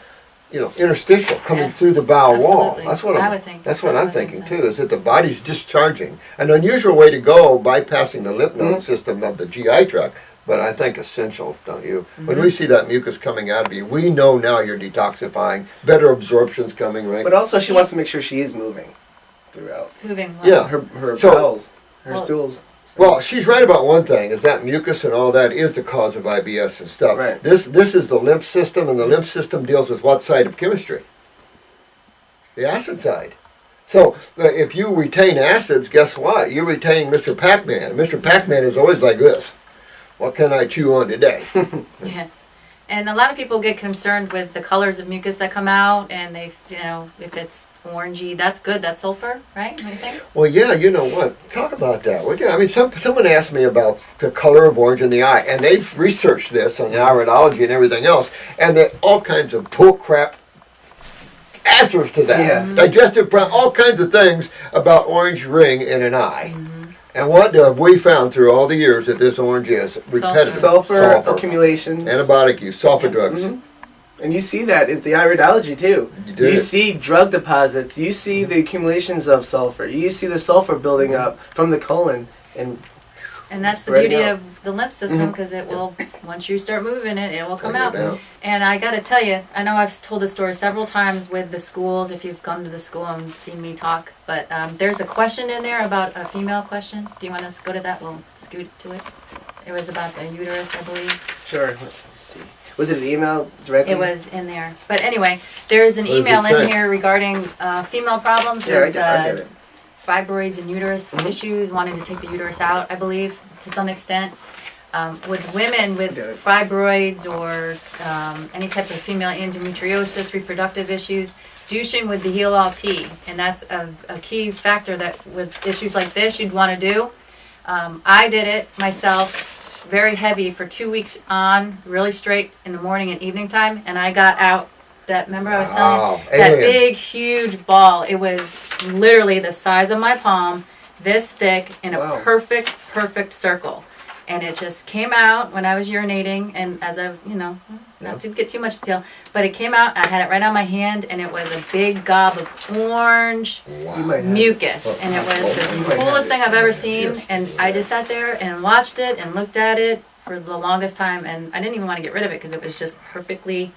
interstitial, coming Yes. through the bowel wall. Absolutely. That's what I I'm. would think. That's what That's I'm what I think thinking so. too. Is that the body's discharging an unusual way to go, bypassing the lymph node system of the GI tract. But I think essential, don't you? When we see that mucus coming out of you, we know now you're detoxifying. Better absorption's coming, right? But also, she wants to make sure she is moving throughout Moving. Yeah. her So- bowels, her Well- stools. Well, she's right about one thing: is that mucus and all that is the cause of IBS and stuff. Right. This is the lymph system, and the lymph system deals with what side of chemistry? The acid side. So if you retain acids, guess what? You're retaining Mr. Pac-Man. Mr. Pac-Man is always like this. What can I chew on today? Yeah. And a lot of people get concerned with the colors of mucus that come out, and they, if it's orangey, that's good. That's sulfur, right? What do you think? Well, yeah, you know what? Talk about that, would you? I mean, someone asked me about the color of orange in the eye, and they've researched this on the iridology and everything else, and there all kinds of bull crap answers to that. Yeah. Digestive, all kinds of things about orange ring in an eye. And what have we found through all the years that this orange is? Repetitive. Sulfur accumulations. Antibiotic use, sulfur drugs. Mhm. And you see that in the iridology too. You do. You see drug deposits. You see the accumulations of sulfur. You see the sulfur building up from the colon, and And that's the spreading beauty out. of the lymph system, because it will, once you start moving it, it will come Bring it out. down. And I got to tell you, I know I've told this story several times with the schools, if you've come to the school and seen me talk, but there's a question in there about a female question. Do you want us to go to that? We'll scoot to it. It was about the uterus, I believe. sure. Let's see. Was it an email directly? It was in there. But anyway, there's an What does it email in say? here regarding female problems Yeah, I with get it. fibroids and uterus issues, wanting to take the uterus out, I believe, to some extent. With women with Get it. fibroids or any type of female endometriosis, reproductive issues, douching with the Heal All Tea. And that's a key factor that with issues like this you'd want to do. I did it myself, very heavy for 2 weeks on, really straight in the morning and evening time, and I got out that, remember I was telling Wow, you? That alien. big, huge ball. It was literally the size of my palm, this thick, in a Wow. perfect circle. And it just came out when I was urinating, and as I, not to get too much detail, but it came out, I had it right on my hand, and it was a big gob of orange You might have. mucus, and it was You the might coolest have it. thing I've ever seen. Yes. And I just sat there and watched it and looked at it for the longest time, and I didn't even want to get rid of it because it was just perfectly.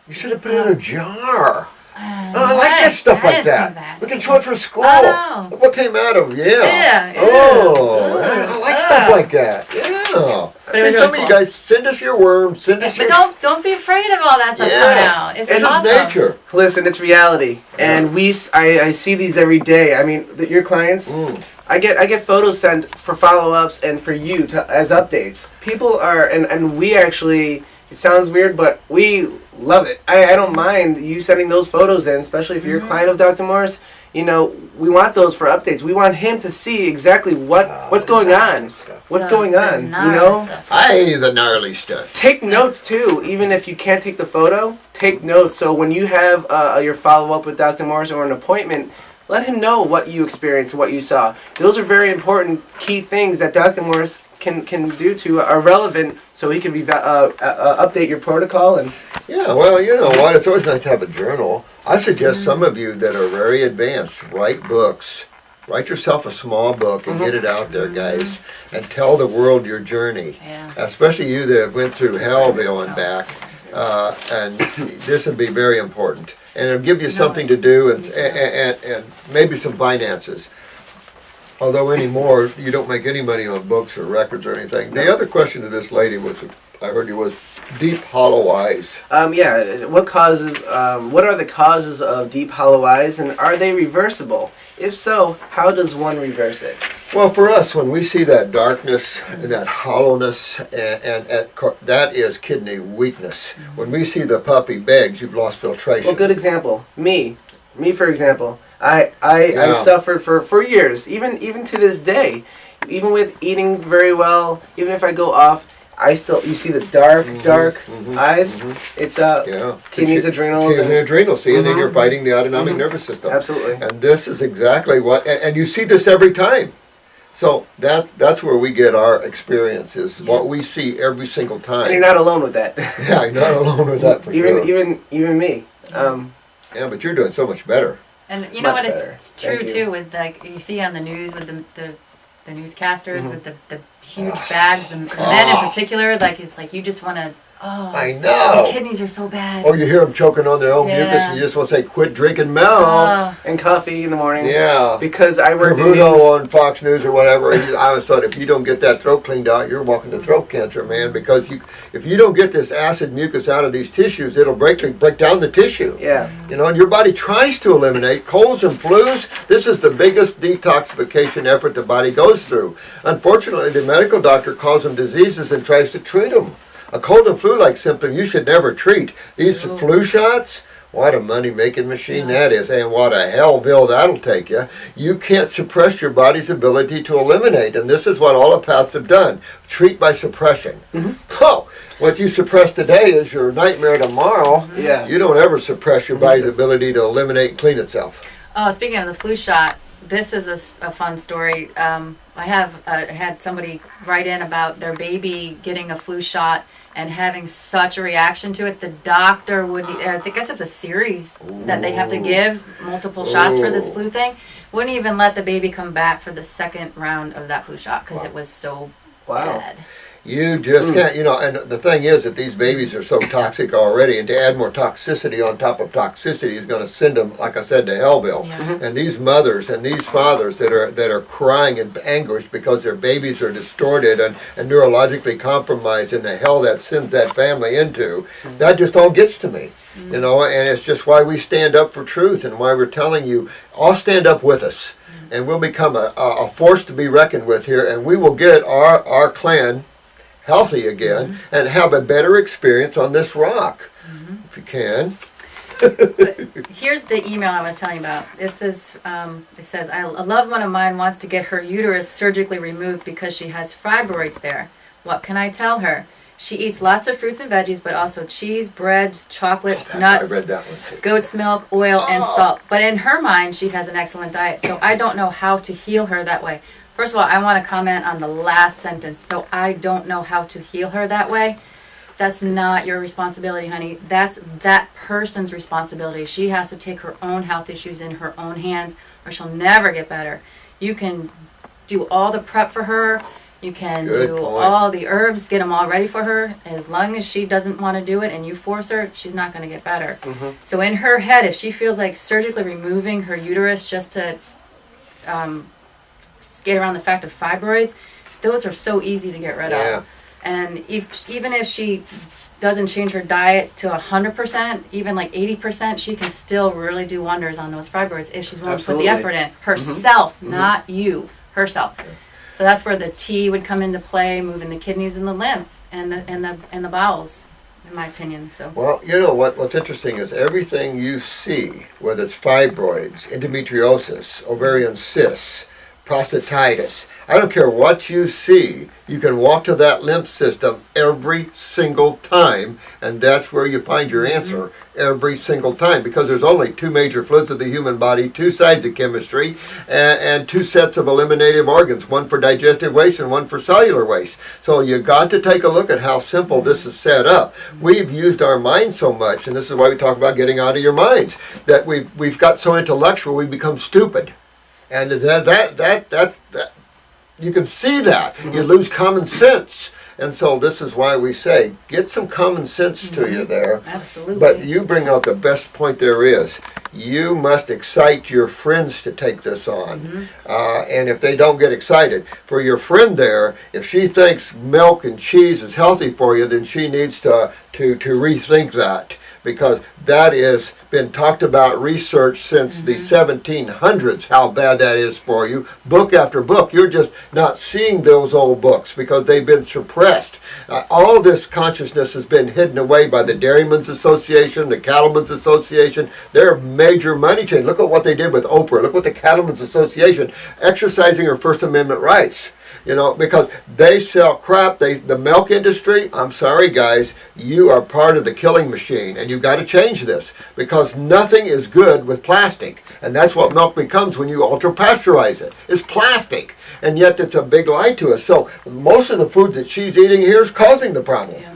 You should have put it in a jar. I Oh, I like that stuff like didn't that. think We can show it for school. I know. What came out of? Yeah. Yeah, Oh, yeah. I like stuff like that. Yeah. But it was See, really some of you cool. guys send us your worms. Send us But your. don't be afraid of all that stuff Yeah. coming out. It's This is awesome. nature. Listen, it's reality, and I see these every day. I mean, your clients. Mm. I get photos sent for follow-ups and for you as updates. People are, and we actually, it sounds weird, but we love it. I don't mind you sending those photos in, especially if you're a client of Dr. Morse. you know, we want those for updates. We want him to see exactly what's going on. What's going on, you know? Aye, the gnarly stuff. Take notes too, even if you can't take the photo, take notes. So when you have your follow-up with Dr. Morris or an appointment, let him know what you experienced, what you saw. Those are very important key things that Dr. Morris can do are relevant, so he can be update your protocol. And Yeah, well, you know what? It's always nice to have a journal. I suggest some of you that are very advanced write books. Write yourself a small book and get it out there, guys, and tell the world your journey. Yeah. Especially you that have went through Hellville and back. And this would be very important. And it'll give you something to do and maybe some finances. Although anymore, you don't make any money on books or records or anything. The other question to this lady was, I heard you, was deep hollow eyes. Yeah, what are the causes of deep hollow eyes, and are they reversible? If so, how does one reverse it? Well, for us, when we see that darkness and that hollowness, and that is kidney weakness. When we see the puppy begs, you've lost filtration. Well, good example. Me for example. I've suffered for years, even to this day, even with eating very well. Even if I go off, you see the dark eyes. It's kidneys, adrenals, and adrenals. See, and then you're fighting the autonomic nervous system. Absolutely. And this is exactly what, and you see this every time. So that's where we get our experience, is what we see every single time. And you're not alone with that. Yeah, you're not alone with that for sure. Even me. Yeah, but you're doing so much better. And you know Much what? better. It's true Thank you. too. With like you see on the news with the newscasters with the huge bags, the men in particular. Like it's like you just want to. Oh, I know. the kidneys are so bad. Oh, you hear them choking on their own mucus, and you just want to say, "Quit drinking milk." Oh. And coffee in the morning. Yeah. Because I work in Cavuto news. on Fox News or whatever. I always thought, if you don't get that throat cleaned out, you're walking to throat cancer, man. Because if you don't get this acid mucus out of these tissues, it'll break down the tissue. Yeah. You know, and your body tries to eliminate colds and flus. This is the biggest detoxification effort the body goes through. Unfortunately, the medical doctor calls them diseases and tries to treat them. A cold and flu-like symptom you should never treat. These flu shots, what a money-making machine that is, and what a hellville that'll take you. You can't suppress your body's ability to eliminate, and this is what allopaths have done. Treat by suppression. Oh, what you suppress today is your nightmare tomorrow. Yeah. You don't ever suppress your body's ability to eliminate and clean itself. Oh, speaking of the flu shot, this is a fun story. I have had somebody write in about their baby getting a flu shot and having such a reaction to it. The doctor would, I guess it's a series that they have to give, multiple shots for this flu thing, wouldn't even let the baby come back for the second round of that flu shot because it was so bad. You just can't, you know, and the thing is that these babies are so toxic already, and to add more toxicity on top of toxicity is going to send them, like I said, to Hellville. And these mothers and these fathers that are crying in anguish because their babies are distorted and neurologically compromised, and the hell that sends that family into, that just all gets to me. You know, and it's just why we stand up for truth, and why we're telling you, all stand up with us, and we'll become a force to be reckoned with here, and we will get our clan healthy again and have a better experience on this rock, if you can. Here's the email I was telling you about. This is, it says, a loved one of mine wants to get her uterus surgically removed because she has fibroids there. What can I tell her? She eats lots of fruits and veggies, but also cheese, breads, chocolates, nuts, I read that one too. goat's milk, oil, and salt. But in her mind, she has an excellent diet, so I don't know how to heal her that way. First of all, I want to comment on the last sentence. So I don't know how to heal her that way. That's not your responsibility, honey. That's that person's responsibility. She has to take her own health issues in her own hands, or she'll never get better. You can do all the prep for her. You can do all the herbs, get them all ready for her. As long as she doesn't want to do it and you force her, she's not going to get better. So in her head, if she feels like surgically removing her uterus just to skate around the fact of fibroids, those are so easy to get rid of. And even if she doesn't change her diet to 100%, even like 80%, she can still really do wonders on those fibroids if she's willing to put the effort in. Herself, not you. Herself. So that's where the tea would come into play, moving the kidneys and the lymph and the bowels. in my opinion. So. Well, you know what's interesting is everything you see, whether it's fibroids, endometriosis, ovarian cysts, prostatitis, I don't care what you see, you can walk to that lymph system every single time, and that's where you find your answer every single time, because there's only two major fluids of the human body, two sides of chemistry, and two sets of eliminative organs, one for digestive waste and one for cellular waste. So you got to take a look at how simple this is set up. We've used our minds so much, and this is why we talk about getting out of your minds, that we've got so intellectual we become stupid. And that's you can see that. You lose common sense. And so this is why we say, get some common sense to you there. Absolutely. But you bring out the best point there is. You must excite your friends to take this on. And if they don't get excited, for your friend there, if she thinks milk and cheese is healthy for you, then she needs to rethink that. Because that has been talked about, research since the 1700s, how bad that is for you. Book after book. You're just not seeing those old books because they've been suppressed. All this consciousness has been hidden away by the Dairymen's Association, the Cattlemen's Association. They're major money chain. Look at what they did with Oprah. Look what the Cattlemen's Association, exercising her First Amendment rights. You know, because they sell crap. The milk industry, I'm sorry guys, you are part of the killing machine, and you've got to change this, because nothing is good with plastic. And that's what milk becomes when you ultra-pasteurize it. It's plastic. And yet it's a big lie to us. So most of the food that she's eating here is causing the problem. Yeah.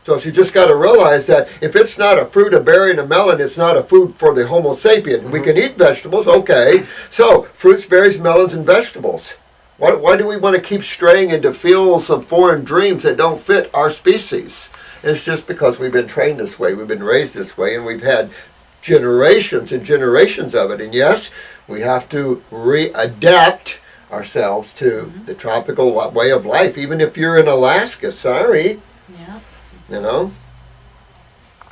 So she just got to realize that if it's not a fruit, a berry, and a melon, it's not a food for the Homo sapien. We can eat vegetables, okay. So fruits, berries, melons, and vegetables. Why do we want to keep straying into fields of foreign dreams that don't fit our species? And it's just because we've been trained this way, we've been raised this way, and we've had generations and generations of it. And yes, we have to readapt ourselves to the tropical way of life. Even if you're in Alaska, sorry. Yeah. You know?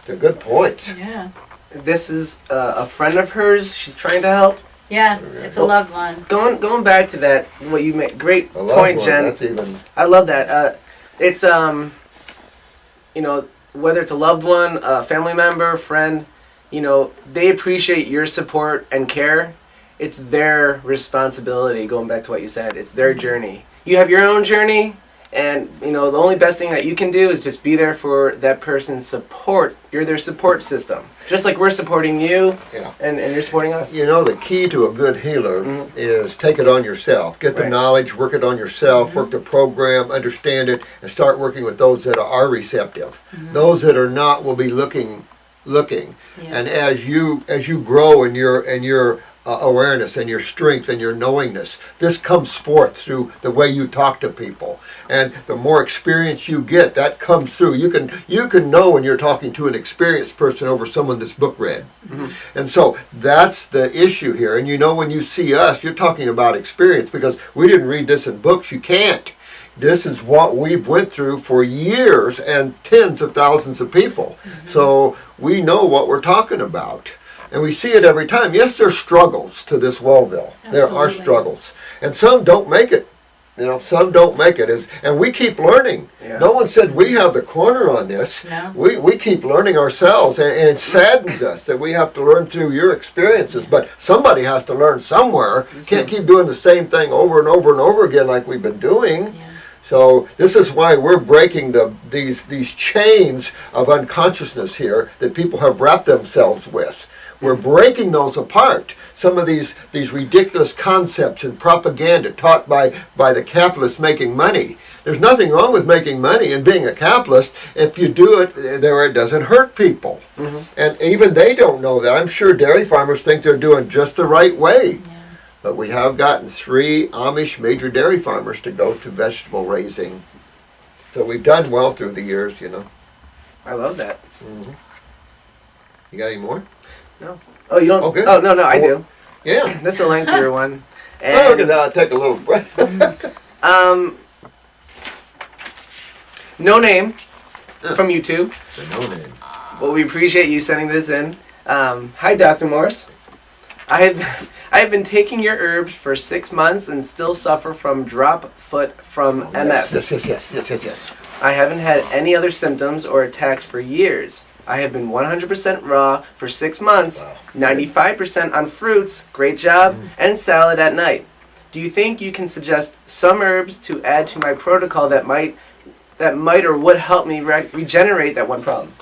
They're good points. Yeah. This is a friend of hers. She's trying to help. Yeah, it's a loved one. Going back to that, what you made, great A loved point, one, Jen. that's even... I love that. It's you know, whether it's a loved one, a family member, friend, you know, they appreciate your support and care. It's their responsibility. Going back to what you said, it's their journey. You have your own journey, and you know the only best thing that you can do is just be there for that person's support. You're their support system, just like we're supporting you, and you're supporting us. You know, the key to a good healer is take it on yourself. Get the knowledge, work it on yourself, work the program, understand it, and start working with those that are receptive. Those that are not will be looking. And as you grow in your awareness and your strength and your knowingness, this comes forth through the way you talk to people. And the more experience you get, that comes through. You can know when you're talking to an experienced person over someone that's book read. And so that's the issue here. And you know, when you see us, you're talking about experience, because we didn't read this in books. You can't. This is what we've went through for years and tens of thousands of people. So we know what we're talking about. And we see it every time. Yes, there's struggles to this Wellville. There are struggles. And some don't make it. You know, some don't make it. And we keep learning. No one said we have the corner on this. No. We keep learning ourselves. And it saddens us that we have to learn through your experiences. But somebody has to learn somewhere. Can't keep doing the same thing over and over and over again like we've been doing. So this is why we're breaking these chains of unconsciousness here that people have wrapped themselves with. We're breaking those apart. Some of these ridiculous concepts and propaganda taught by the capitalists making money. There's nothing wrong with making money and being a capitalist if you do it where it doesn't hurt people. And even they don't know that. I'm sure dairy farmers think they're doing just the right way. But we have gotten 3 Amish major dairy farmers to go to vegetable raising. So we've done well through the years, you know. I love that. You got any more? No. Oh, you don't? Oh, good. Oh, no, I do. Yeah. This is a lengthier one. Well, we can take a little breath. No name from YouTube. No name. Well, we appreciate you sending this in. Hi, Dr. Morse. I have been taking your herbs for 6 months and still suffer from drop foot from MS. Yes. I haven't had any other symptoms or attacks for years. I have been 100% raw for 6 months, Wow. 95% on fruits, great job, and salad at night. Do you think you can suggest some herbs to add to my protocol that might or would help me regenerate that one problem?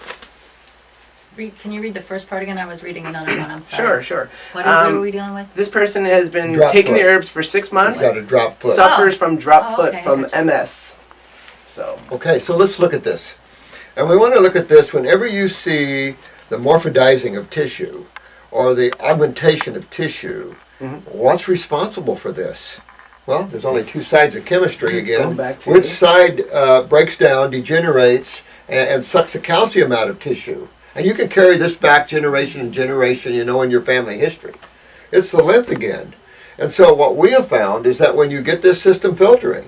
Can you read the first part again? I was reading another one. I'm sorry. Sure. What are we dealing with? This person has been Drop taking the foot. herbs for 6 months, He's got a drop foot. suffers from drop foot okay, from gotcha. MS. So, Okay, so let's look at this. And we want to look at this whenever you see the morphodizing of tissue or the augmentation of tissue. What's responsible for this? Well, there's only two sides of chemistry again. Going back to- Which side breaks down, degenerates, and sucks the calcium out of tissue? And you can carry this back generation and generation, you know, in your family history. It's the lymph again. And so what we have found is that when you get this system filtering,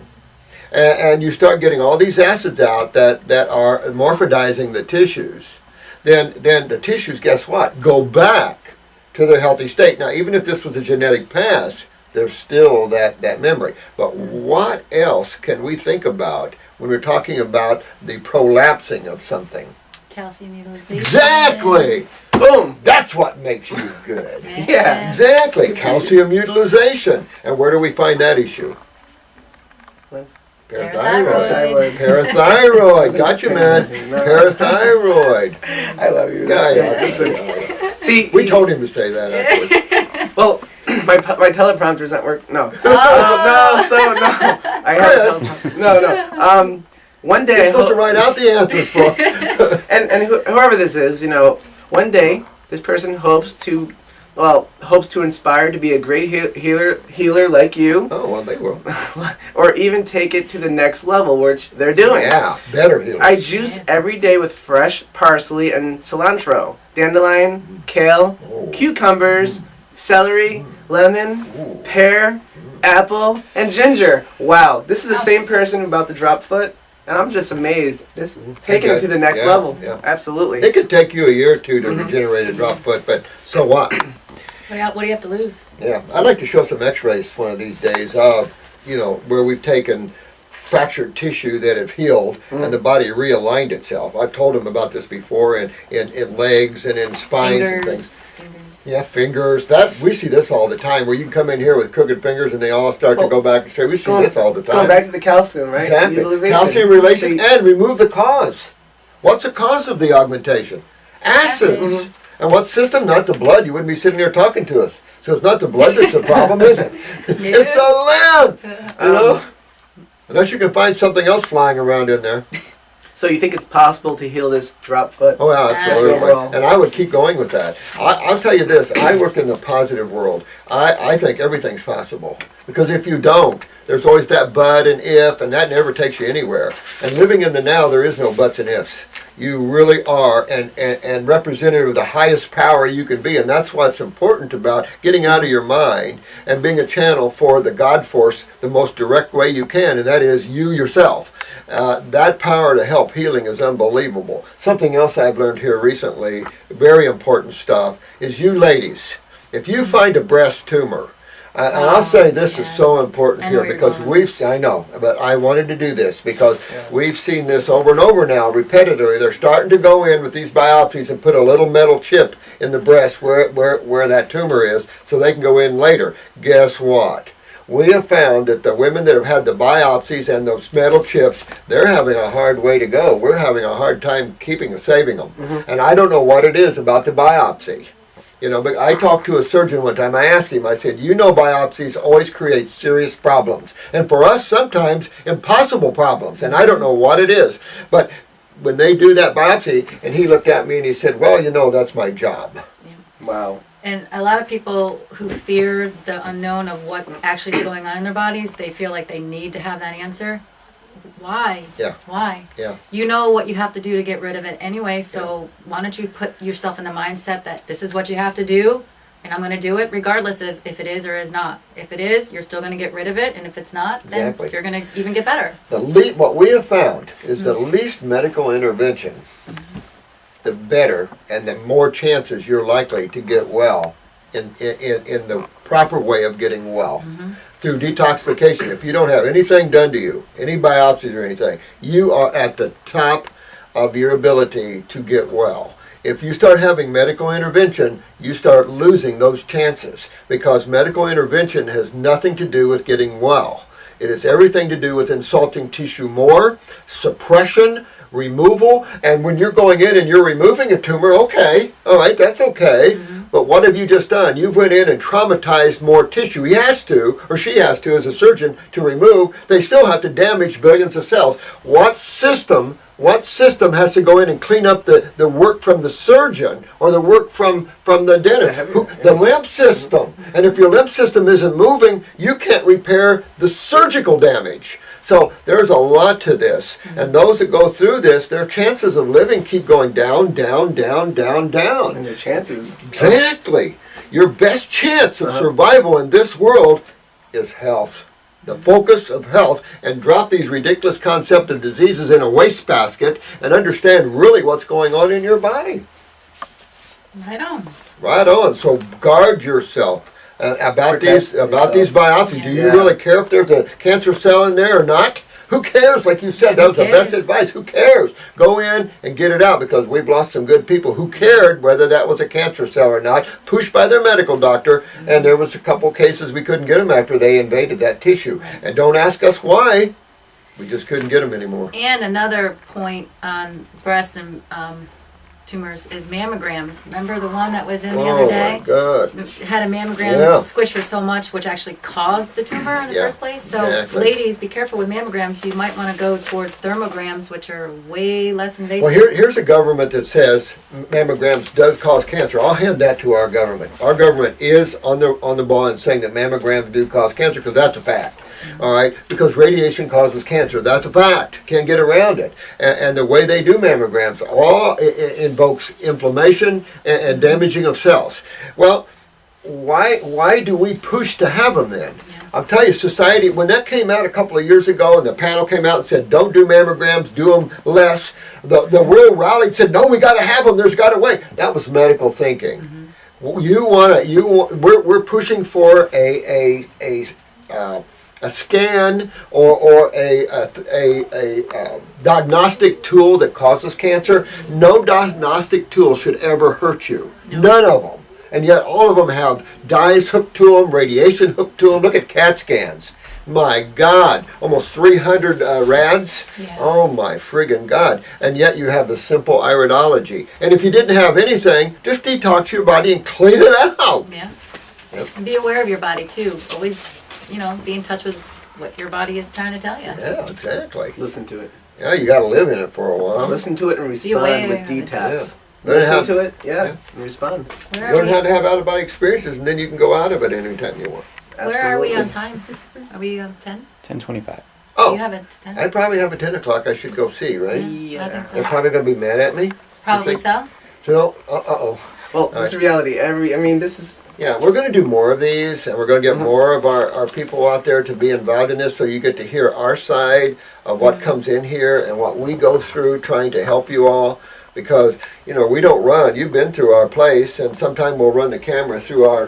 and you start getting all these acids out that are morphodizing the tissues, then the tissues, guess what, go back to their healthy state. Now, even if this was a genetic past, there's still that memory. But what else can we think about when we're talking about the prolapsing of something? Calcium utilization. Exactly! boom! That's what makes you good. Yeah. Exactly, calcium utilization. And where do we find that issue? Parathyroid. Parathyroid. Got you, man. Parathyroid. I love you. Yeah, I That's know. great. See, We told him to say that afterwards. well, my teleprompter's not working. No. Oh. No, so no. I have Chris. no. One day, You're supposed to write out the answers for and whoever this is, one day this person hopes to inspire to be a great healer like you, Oh, well, they will. or even take it to the next level, which they're doing. Yeah, better healer. I juice every day with fresh parsley and cilantro, dandelion, kale, Oh. cucumbers, celery, lemon, Ooh. pear, apple, and ginger. Wow, this is the same person about the drop foot, and I'm just amazed. Just taking it to the next Yeah, level. yeah. Absolutely. It could take you a year or two to regenerate a drop foot, but so what? What do you have to lose? Yeah, I'd like to show some x-rays one of these days of, where we've taken fractured tissue that have healed and the body realigned itself. I've told them about this before in legs and in spines and things. Fingers. Yeah, fingers. We see this all the time where you can come in here with crooked fingers and they all start to Oh, go back and say, we see this all the time. Going back to the calcium, right? Exactly. Utilization. Calcium relation So and remove the cause. What's the cause of the augmentation? Acids. Acids. And what system? Not the blood. You wouldn't be sitting there talking to us. So it's not the blood that's the problem, is it? It's the lymph. Unless you can find something else flying around in there. So you think it's possible to heal this drop foot? Oh, yeah, absolutely. Absolutely. And I would keep going with that. I'll tell you this. I work in the positive world. I think everything's possible. Because if you don't, there's always that but and if, and that never takes you anywhere. And living in the now, there is no buts and ifs. You really are and representative of the highest power you can be. And that's what's important about getting out of your mind and being a channel for the God force the most direct way you can, and that is you yourself. That power to help healing is unbelievable. Something else I've learned here recently, very important stuff, is you ladies, if you find a breast tumor, and I'll say this is so important I know here where you're because going. I know, but I wanted to do this because we've seen this over and over now, repetitively. They're starting to go in with these biopsies and put a little metal chip in the breast where that tumor is so they can go in later. Guess what? We have found that the women that have had the biopsies and those metal chips, they're having a hard way to go. We're having a hard time saving them. And I don't know what it is about the biopsy. But I talked to a surgeon one time. I asked him, I said, biopsies always create serious problems. And for us, sometimes impossible problems. And I don't know what it is. But when they do that biopsy, and he looked at me and he said, well, that's my job. Wow. And a lot of people who fear the unknown of what actually is going on in their bodies, they feel like they need to have that answer. Why? Yeah. Why? Yeah. You know what you have to do to get rid of it anyway, so why don't you put yourself in the mindset that this is what you have to do, and I'm going to do it regardless of if it is or is not. If it is, you're still going to get rid of it, and if it's not, then Exactly. you're going to even get better. What we have found is the least medical intervention, the better, and the more chances you're likely to get well in the proper way of getting well. through detoxification, if you don't have anything done to you, any biopsies or anything, you are at the top of your ability to get well. If you start having medical intervention, you start losing those chances, because medical intervention has nothing to do with getting well. It has everything to do with insulting tissue more, suppression, removal, and when you're going in and you're removing a tumor, okay, all right, that's okay, but what have you just done? You've went in and traumatized more tissue. He has to, or she has to, as a surgeon, to remove. They still have to damage billions of cells. What system has to go in and clean up the work from the surgeon or the work from the dentist? The lymph system. And if your lymph system isn't moving, you can't repair the surgical damage. So there's a lot to this. And those that go through this, their chances of living keep going down, down, down, down, down. And their chances. Exactly. Your best chance of survival in this world is health. The focus of health, and drop these ridiculous concept of diseases in a wastebasket and understand really what's going on in your body. Right on. Right on. So guard yourself about these biopsies. Do you really care if there's a cancer cell in there or not? Who cares? Like you said, that was the best advice. Who cares? Go in and get it out, because we've lost some good people who cared whether that was a cancer cell or not, pushed by their medical doctor, and there was a couple cases we couldn't get them after they invaded that tissue. And don't ask us why. We just couldn't get them anymore. And another point on breast and tumors is mammograms. Remember the one that was in the other day? Oh my God. Had a mammogram squish her so much, which actually caused the tumor in the first place. So ladies, be careful with mammograms. You might want to go towards thermograms, which are way less invasive. Well, here's a government that says mammograms does cause cancer. I'll hand that to our government. Our government is on the ball and saying that mammograms do cause cancer, because that's a fact. All right, because radiation causes cancer. That's a fact. Can't get around it. And the way they do mammograms all invokes inflammation and damaging of cells. Well, why do we push to have them then? I'll tell you, society, when that came out a couple of years ago and the panel came out and said, don't do mammograms, do them less, the world rallied, said, no, we got to have them, there's got to wait. That was medical thinking. We're pushing for a scan or a diagnostic tool that causes cancer. No diagnostic tool should ever hurt you. None of them. And yet all of them have dyes hooked to them, radiation hooked to them. Look at CAT scans. My God, almost 300 rads. Yeah. Oh my friggin' God. And yet you have the simple iridology. And if you didn't have anything, just detox your body and clean it out. Yeah. And be aware of your body too. Always, be in touch with what your body is trying to tell you. Yeah, exactly. Listen to it. Yeah, you got to live in it for a while. Listen to it and respond with detox. Listen to it, and respond. Learn how to have out-of-body experiences, and then you can go out of it anytime you want. Absolutely. Where are we on time? Are we 10? 10:25. Oh, You have it 10? I probably have a 10 o'clock I should go see, right? Yeah, I think so. They're probably going to be mad at me. Probably so. So, uh-oh. Well, this is reality. This is... Yeah, we're going to do more of these, and we're going to get more of our people out there to be involved in this, so you get to hear our side of what comes in here and what we go through trying to help you all. Because, we don't run. You've been through our place, and sometime we'll run the camera through our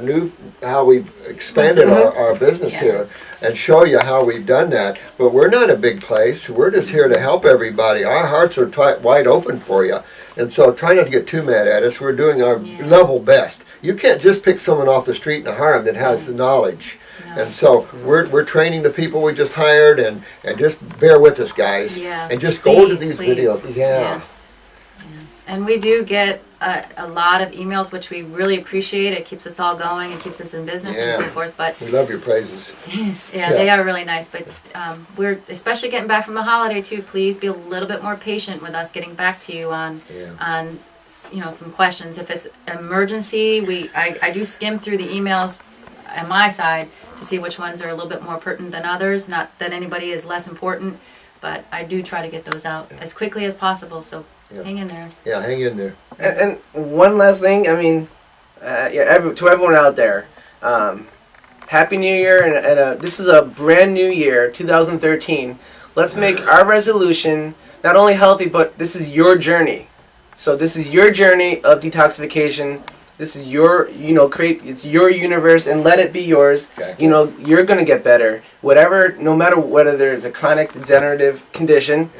how we've expanded our business here and show you how we've done that. But we're not a big place. We're just here to help everybody. Our hearts are wide open for you. And so try not to get too mad at us. We're doing our level best. You can't just pick someone off the street and hire them that has the knowledge. No. And so we're training the people we just hired, and just bear with us, guys. Yeah. And just go to these videos. Yeah. And we do get a lot of emails, which we really appreciate. It keeps us all going. It keeps us in business and so forth. But we love your praises. Yeah, they are really nice. But we're especially getting back from the holiday too. Please be a little bit more patient with us getting back to you on some questions. If it's emergency, I do skim through the emails on my side to see which ones are a little bit more pertinent than others. Not that anybody is less important, but I do try to get those out as quickly as possible. So. Hang in there. Yeah, hang in there. And one last thing, to everyone out there, Happy New Year, and this is a brand new year, 2013. Let's make our resolution not only healthy, but this is your journey. So this is your journey of detoxification, This is your, it's your universe, and let it be yours. Exactly. You're going to get better. Whatever, no matter whether there's a chronic degenerative condition,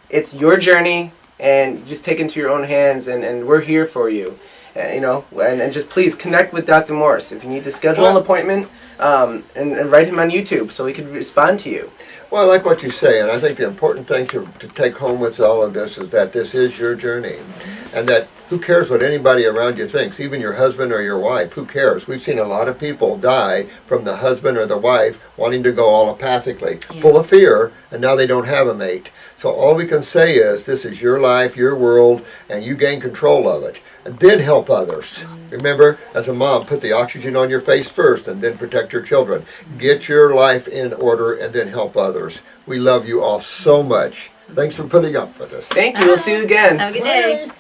it's your journey, and you just take it into your own hands, and we're here for you. And just please connect with Dr. Morse. If you need to schedule an appointment, and write him on YouTube so he can respond to you. Well, I like what you say, and I think the important thing to take home with all of this is that this is your journey, and that who cares what anybody around you thinks, even your husband or your wife, who cares? We've seen a lot of people die from the husband or the wife wanting to go allopathically, full of fear, and now they don't have a mate. So all we can say is this is your life, your world, and you gain control of it. And then help others. Remember, as a mom, put the oxygen on your face first and then protect your children. Get your life in order and then help others. We love you all so much. Thanks for putting up with us. Thank you. We'll see you again. Have a good day. Bye.